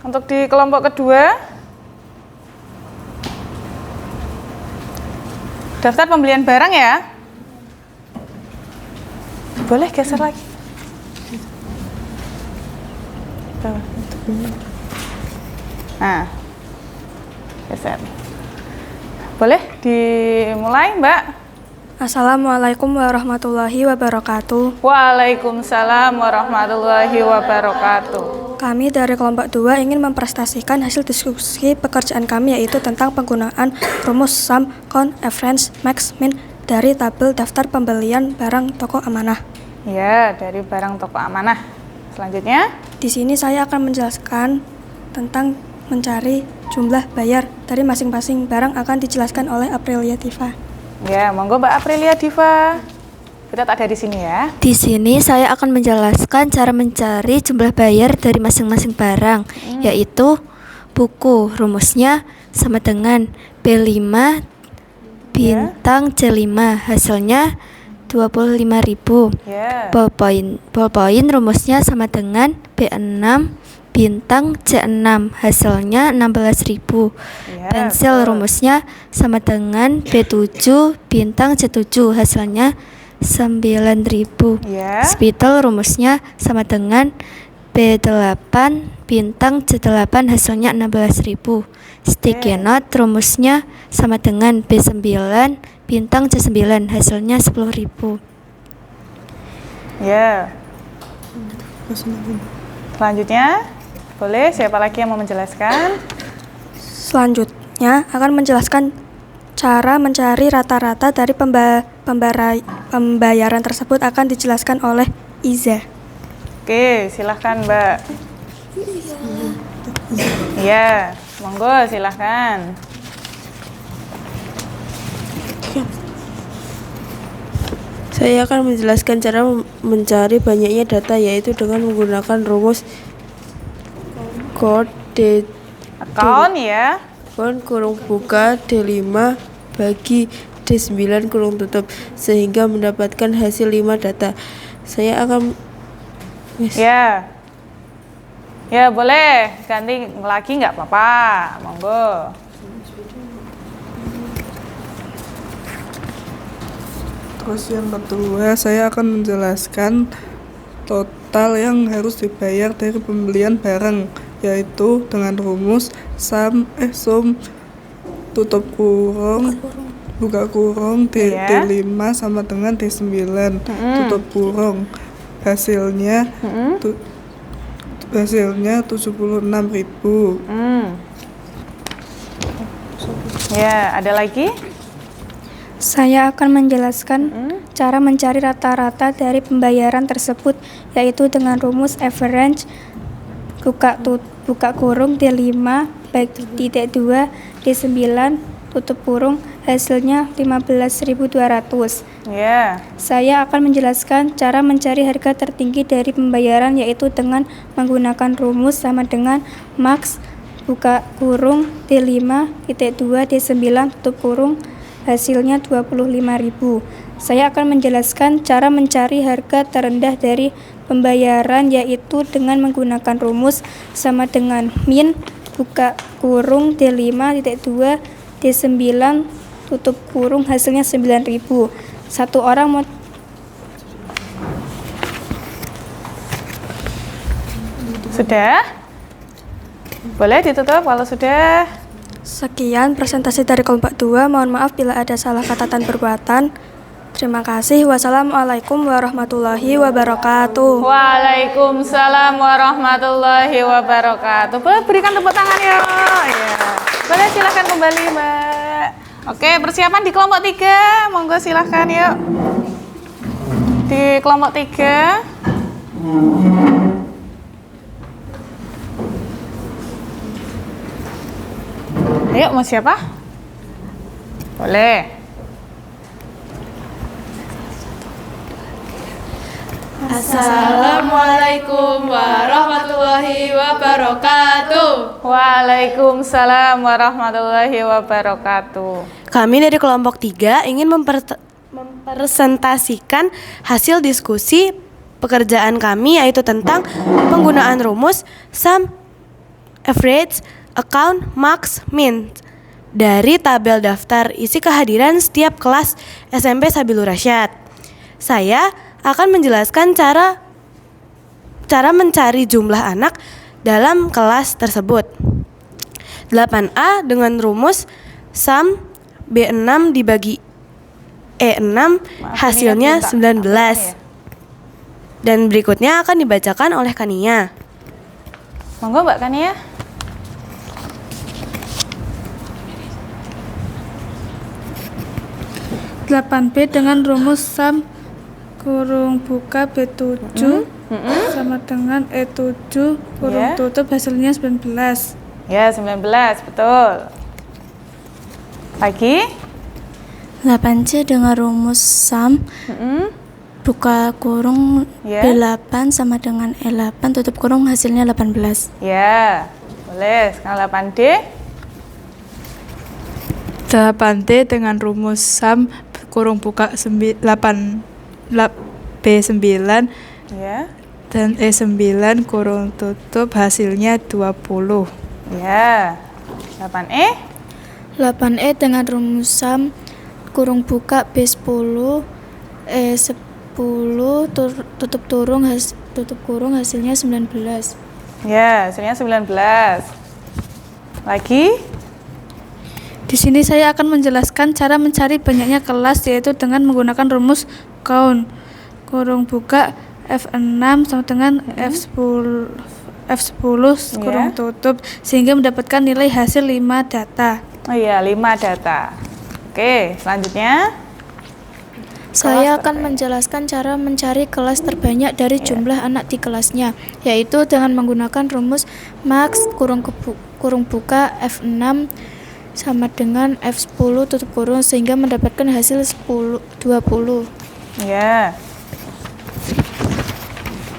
Untuk di kelompok kedua, daftar pembelian barang ya. Boleh geser lagi. Nah, geser. Boleh dimulai, Mbak. Assalamualaikum warahmatullahi wabarakatuh. Waalaikumsalam warahmatullahi wabarakatuh. Kami dari kelompok 2 ingin mempresentasikan hasil diskusi pekerjaan kami, yaitu tentang penggunaan rumus sum, count, average, max, min dari tabel daftar pembelian barang toko amanah. Ya, dari barang toko amanah. Selanjutnya, di sini saya akan menjelaskan tentang mencari jumlah bayar dari masing-masing barang akan dijelaskan oleh Aprilia Diva. Ya, monggo Mbak Aprilia Diva. Kita tak ada di sini ya. Di sini saya akan menjelaskan cara mencari jumlah bayar dari masing-masing barang, yaitu buku. Rumusnya sama dengan B5 bintang C5, hasilnya 25.000. Ballpoint rumusnya sama dengan B6 bintang C6, hasilnya 16.000. Pensil rumusnya sama dengan B7 bintang C7, hasilnya 9.000. Spidol rumusnya sama dengan B8 bintang C8, hasilnya 16.000. Sticky note rumusnya sama dengan B9 bintang C9, hasilnya 10.000. Ya. Selanjutnya, boleh siapa lagi yang mau menjelaskan? Selanjutnya akan menjelaskan cara mencari rata-rata dari pembayaran tersebut akan dijelaskan oleh Iza. Oke, silahkan Mbak. Iya, monggo silahkan. Saya akan menjelaskan cara mencari banyaknya data, yaitu dengan menggunakan rumus count Account ya. kurung buka D5 bagi D9 kurung tutup, sehingga mendapatkan hasil 5 data. Saya akan Ya. Ya boleh, ganti lagi nggak apa-apa, monggo. Terus yang kedua, saya akan menjelaskan total yang harus dibayar dari pembelian barang, yaitu dengan rumus sum tutup kurung buka kurung D5 sama dengan D9 tutup kurung. Hasilnya hasilnya 76.000. Ya, ada lagi? Saya akan menjelaskan cara mencari rata-rata dari pembayaran tersebut, yaitu dengan rumus average buka kurung D5 bagi titik 2 D9 tutup kurung, hasilnya 15.200. Ya. Saya akan menjelaskan cara mencari harga tertinggi dari pembayaran, yaitu dengan menggunakan rumus sama dengan max buka kurung D5 titik 2 D9 tutup kurung, hasilnya 25.000. Saya akan menjelaskan cara mencari harga terendah dari pembayaran, yaitu dengan menggunakan rumus sama dengan min buka kurung D5 titik 2 D9 tutup kurung, hasilnya 9.000. Satu orang mau Sudah? Boleh ditutup kalau sudah. Sekian presentasi dari kelompok 2. Mohon maaf bila ada salah kata dan perbuatan. Terima kasih. Wassalamualaikum warahmatullahi wabarakatuh. Waalaikumsalam warahmatullahi wabarakatuh. Boleh berikan tepuk tangan ya. Ya. Boleh silahkan kembali Mbak. Oke, persiapan di kelompok 3. Monggo silahkan yuk. Di kelompok 3. Ayo, mau siapa? Boleh. Assalamualaikum warahmatullahi wabarakatuh. Waalaikumsalam warahmatullahi wabarakatuh. Kami dari kelompok 3 ingin mempresentasikan hasil diskusi pekerjaan kami, yaitu tentang penggunaan rumus sum, average, account, max, min dari tabel daftar isi kehadiran setiap kelas SMP Sabilur Rasyad. Saya akan menjelaskan cara mencari jumlah anak dalam kelas tersebut. 8A dengan rumus sum B6 dibagi E6 hasilnya 19. Dan berikutnya akan dibacakan oleh Kania. Monggo Mbak Kania. B dengan rumus sum kurung buka B7 sama dengan E7 kurung tutup, hasilnya 19. Ya, 19, betul. Lagi? 8C dengan rumus sum buka kurung B8 sama dengan E8 tutup kurung, hasilnya 18. Ya, boleh. Sekarang 8D. 8D dengan rumus sum kurung buka B9 Ya. dan E9 kurung tutup, hasilnya 20. Ya. 8E. 8E dengan rumus sum kurung buka B10 E10 tutup kurung hasilnya 19. Ya, hasilnya 19. Lagi? Di sini saya akan menjelaskan cara mencari banyaknya kelas, yaitu dengan menggunakan rumus count kurung buka F6 sama dengan F10 kurung tutup, sehingga mendapatkan nilai hasil 5 data. Oh iya, 5 data. Oke, selanjutnya. Saya akan menjelaskan cara mencari kelas terbanyak dari jumlah anak di kelasnya, yaitu dengan menggunakan rumus max kurung buka F6 sama dengan F10 tutup kurung, sehingga mendapatkan hasil 20. Ya.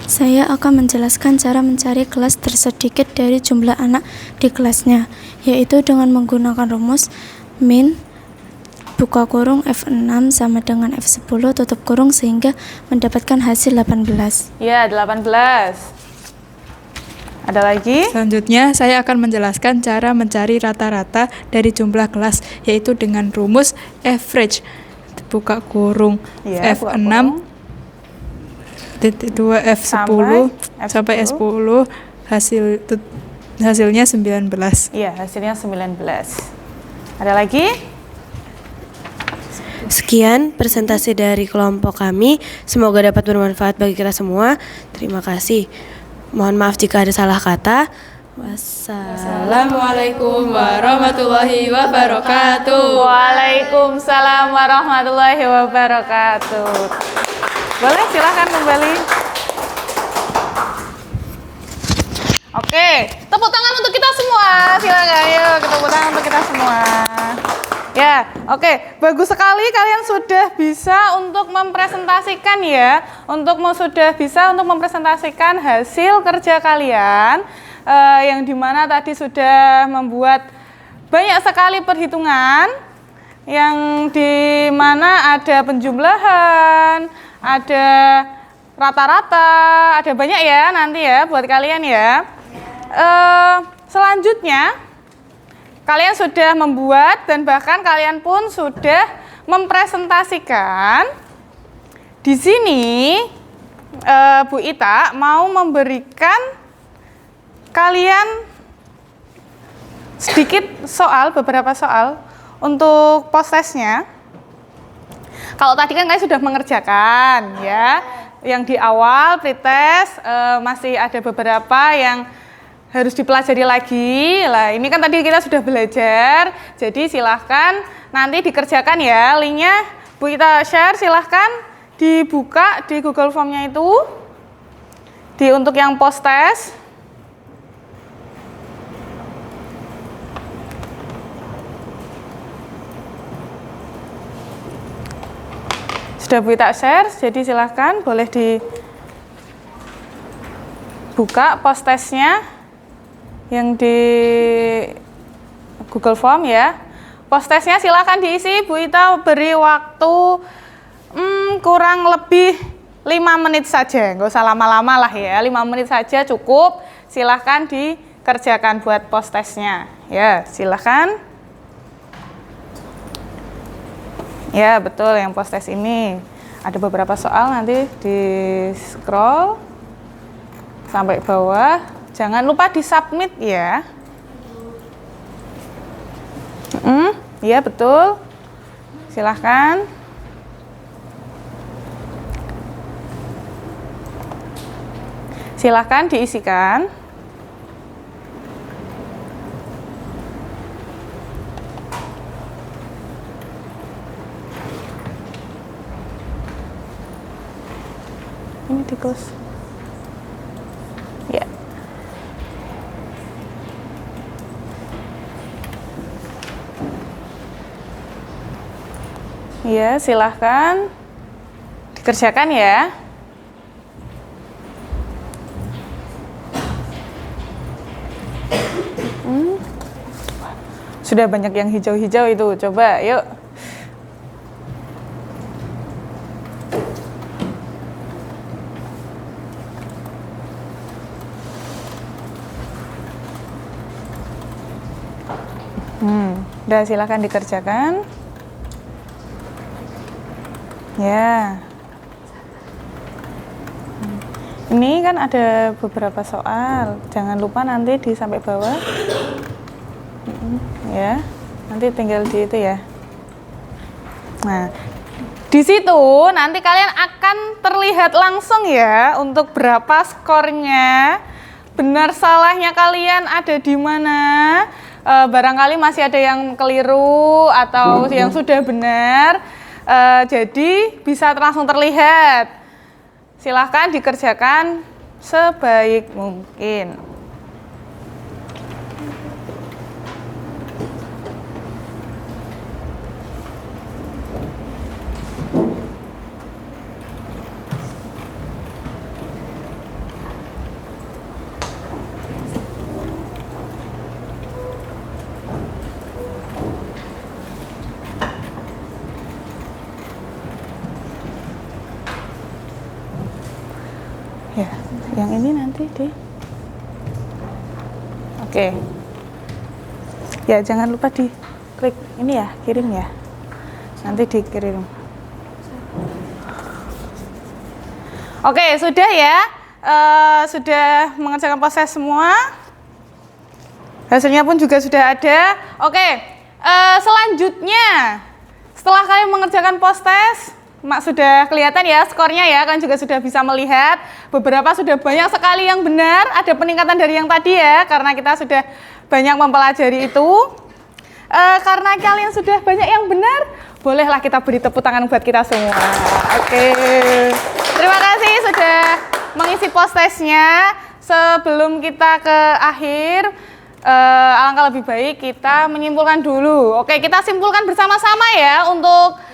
Saya akan menjelaskan cara mencari kelas tersedikit dari jumlah anak di kelasnya, yaitu dengan menggunakan rumus min buka kurung F6 sama dengan F10 tutup kurung sehingga mendapatkan hasil 18. Ya, 18. Ada lagi? Selanjutnya, saya akan menjelaskan cara mencari rata-rata dari jumlah kelas, yaitu dengan rumus average buka kurung Ya, buka F6 kurung. titik 2 F10 sampai S10 hasilnya 19. Iya, hasilnya 19. Ada lagi? Sekian presentasi dari kelompok kami. Semoga dapat bermanfaat bagi kita semua. Terima kasih. Mohon maaf jika ada salah kata. Wassalamualaikum warahmatullahi wabarakatuh. Waalaikumsalam warahmatullahi wabarakatuh. Boleh, silahkan kembali. Oke, tepuk tangan untuk kita semua. Silakan, ayo tepuk tangan untuk kita semua. Ya, oke, bagus sekali kalian sudah bisa untuk mempresentasikan ya, sudah bisa untuk mempresentasikan hasil kerja kalian, yang dimana tadi sudah membuat banyak sekali perhitungan, yang dimana ada penjumlahan, ada rata-rata, ada banyak ya nanti ya buat kalian ya. Selanjutnya kalian sudah membuat dan bahkan kalian pun sudah mempresentasikan. Di sini Bu Ita mau memberikan kalian sedikit beberapa soal untuk post-testnya. Kalau tadi kan kalian sudah mengerjakan ya, yang di awal pretest masih ada beberapa yang harus dipelajari lagi. Lah, ini kan tadi kita sudah belajar, jadi silahkan nanti dikerjakan ya. Linknya Bu kita share, silahkan dibuka di Google Form-nya itu, untuk yang post-test. Sudah Bu Ita share, jadi silahkan boleh dibuka post-testnya yang di Google Form ya. Post-testnya silahkan diisi, Bu Ita beri waktu kurang lebih 5 menit saja, nggak usah lama-lama lah ya, 5 menit saja cukup. Silahkan dikerjakan buat post-testnya ya, silahkan. Ya betul, yang post-test ini ada beberapa soal, nanti di scroll sampai bawah. Jangan lupa di-submit ya. Iya betul. Silahkan. Silahkan diisikan. Ini di close. Ya. Ya, silahkan dikerjakan ya. Sudah banyak yang hijau-hijau itu, coba yuk. Udah, silakan dikerjakan. Ya. Ini kan ada beberapa soal. Jangan lupa nanti di sampai bawah. Ya. Nanti tinggal di itu ya. Nah, di situ nanti kalian akan terlihat langsung ya untuk berapa skornya. Benar salahnya kalian ada di mana. Barangkali masih ada yang keliru atau yang sudah benar, jadi bisa langsung terlihat. Silahkan dikerjakan sebaik mungkin. Yang ini nanti di Oke. Ya, jangan lupa di klik ini ya, kirim ya. Nanti dikirim. Oke, sudah ya. Sudah mengerjakan proses semua. Hasilnya pun juga sudah ada. Oke, selanjutnya setelah kalian mengerjakan post-test, Mak sudah kelihatan ya skornya ya, kalian juga sudah bisa melihat beberapa sudah banyak sekali yang benar, ada peningkatan dari yang tadi ya, karena kita sudah banyak mempelajari itu. Karena kalian sudah banyak yang benar, bolehlah kita beri tepuk tangan buat kita semua. Oke, terima kasih sudah mengisi post-testnya. Sebelum kita ke akhir, alangkah lebih baik kita menyimpulkan dulu. Oke, kita simpulkan bersama-sama ya untuk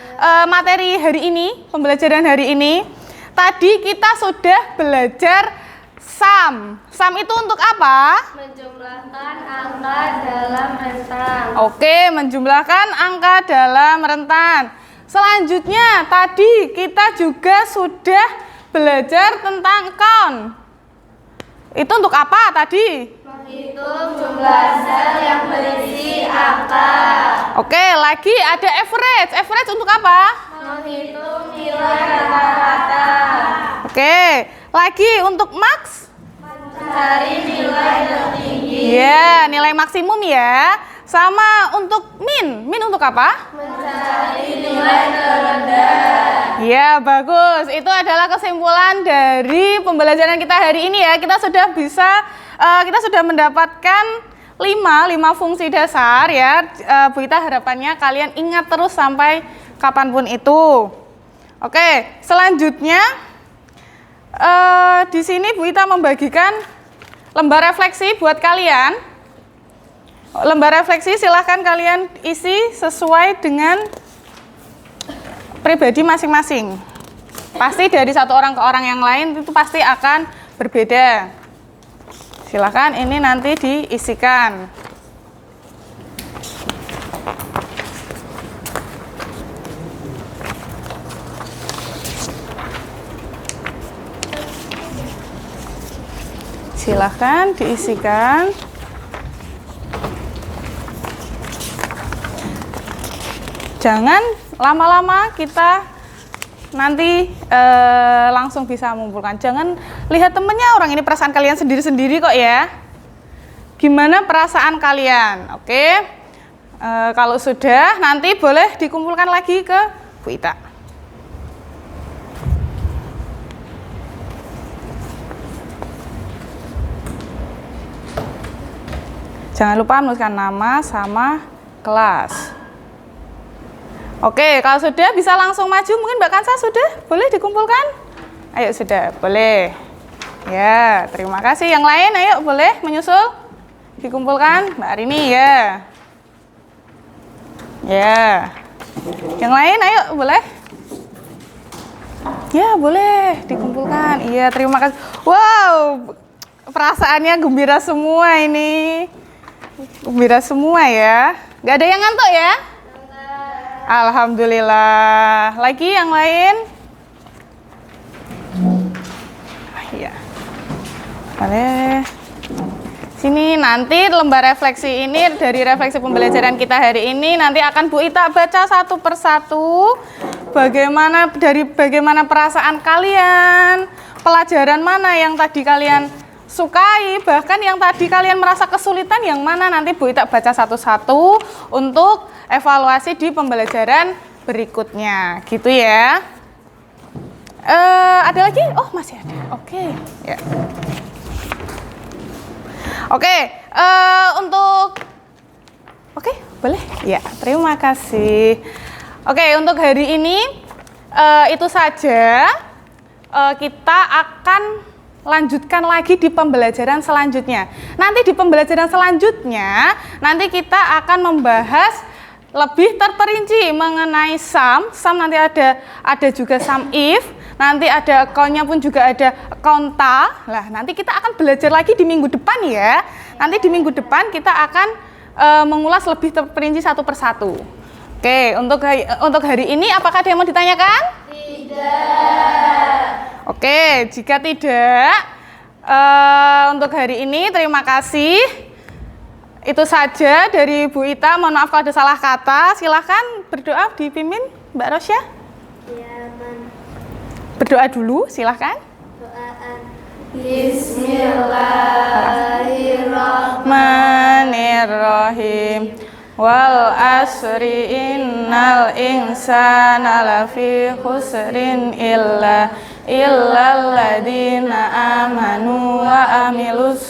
materi hari ini, pembelajaran hari ini. Tadi kita sudah belajar sum. Sum itu untuk apa? Menjumlahkan angka dalam rentan. Oke, menjumlahkan angka dalam rentan. Selanjutnya, tadi kita juga sudah belajar tentang count. Itu untuk apa tadi? Menghitung jumlah sel yang berisi angka. Oke, lagi ada average. Average untuk apa? Menghitung nilai rata-rata. Oke, lagi untuk max? Mencari nilai tertinggi. Ya, nilai maksimum ya. Sama untuk min. Min untuk apa? Mencari nilai terendah. Ya, bagus. Itu adalah kesimpulan dari pembelajaran kita hari ini ya. Kita sudah mendapatkan 5 fungsi dasar ya. Bu Ita harapannya kalian ingat terus sampai kapanpun itu. Oke, selanjutnya di sini Bu Ita membagikan lembar refleksi buat kalian. Lembar refleksi silahkan kalian isi sesuai dengan pribadi masing-masing. Pasti dari satu orang ke orang yang lain itu pasti akan berbeda. Silahkan ini nanti diisikan. Silahkan diisikan. Jangan lama-lama kita nanti langsung bisa mengumpulkan. Jangan lihat temennya, orang ini perasaan kalian sendiri-sendiri kok ya. Gimana perasaan kalian? Oke. Kalau sudah, nanti boleh dikumpulkan lagi ke Bu Ita. Jangan lupa menuliskan nama sama kelas. Oke, kalau sudah bisa langsung maju. Mungkin Mbak Kansa sudah boleh dikumpulkan? Ayo sudah, boleh. Ya, terima kasih. Yang lain ayo boleh menyusul dikumpulkan. Mbak Arini ya. Ya. Yang lain ayo boleh. Ya, boleh dikumpulkan. Iya, terima kasih. Wow, perasaannya gembira semua ini. Gembira semua ya. Gak ada yang ngantuk ya? Alhamdulillah. Lagi yang lain? Iya. Boleh. Sini nanti lembar refleksi ini dari refleksi pembelajaran kita hari ini nanti akan Bu Ita baca satu persatu bagaimana perasaan kalian, pelajaran mana yang tadi kalian sukai, bahkan yang tadi kalian merasa kesulitan yang mana nanti Bu Ita baca satu-satu untuk evaluasi di pembelajaran berikutnya, gitu ya. Ada lagi? Oh, masih ada. Oke, ya. Oke, boleh? Ya, terima kasih. Oke, untuk hari ini itu saja. Kita akan lanjutkan lagi di pembelajaran selanjutnya. Nanti di pembelajaran selanjutnya, nanti kita akan membahas lebih terperinci mengenai sum. Sum nanti ada juga sum if, nanti ada account-nya pun juga ada account-ta. Lah, nanti kita akan belajar lagi di minggu depan ya. Nanti di minggu depan kita akan mengulas lebih terperinci satu persatu. Oke, untuk hari ini apakah ada yang mau ditanyakan? Tidak. Oke, jika tidak, untuk hari ini terima kasih. Itu saja dari Bu Ita. Mohon maaf kalau ada salah kata. Silahkan berdoa dipimpin Mbak Rosya. Berdoa dulu, silahkan. Bismillahirrahmanirrahim. Wal asri innal insana lafi khusrin illa alladzina amanu wa amilus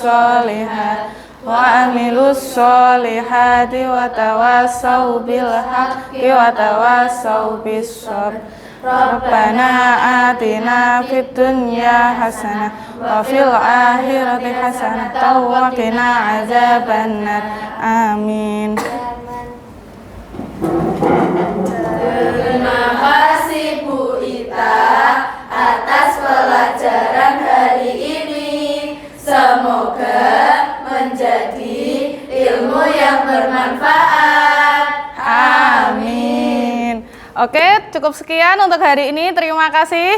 solihati wa tawassau bil haqqi wa tawassau bis sabr. Rabbana atina fid dunya hasanah wa fil akhirati hasanah wa qina azabannar. Amin. Terima kasih Bu Ita atas pelajaran hari ini. Semoga menjadi ilmu yang bermanfaat. Amin. Oke, cukup sekian untuk hari ini. Terima kasih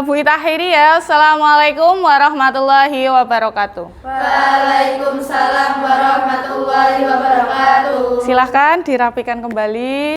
Bu Ita Hairi ya. Assalamualaikum warahmatullahi wabarakatuh. Waalaikumsalam warahmatullahi wabarakatuh. Silahkan dirapikan kembali.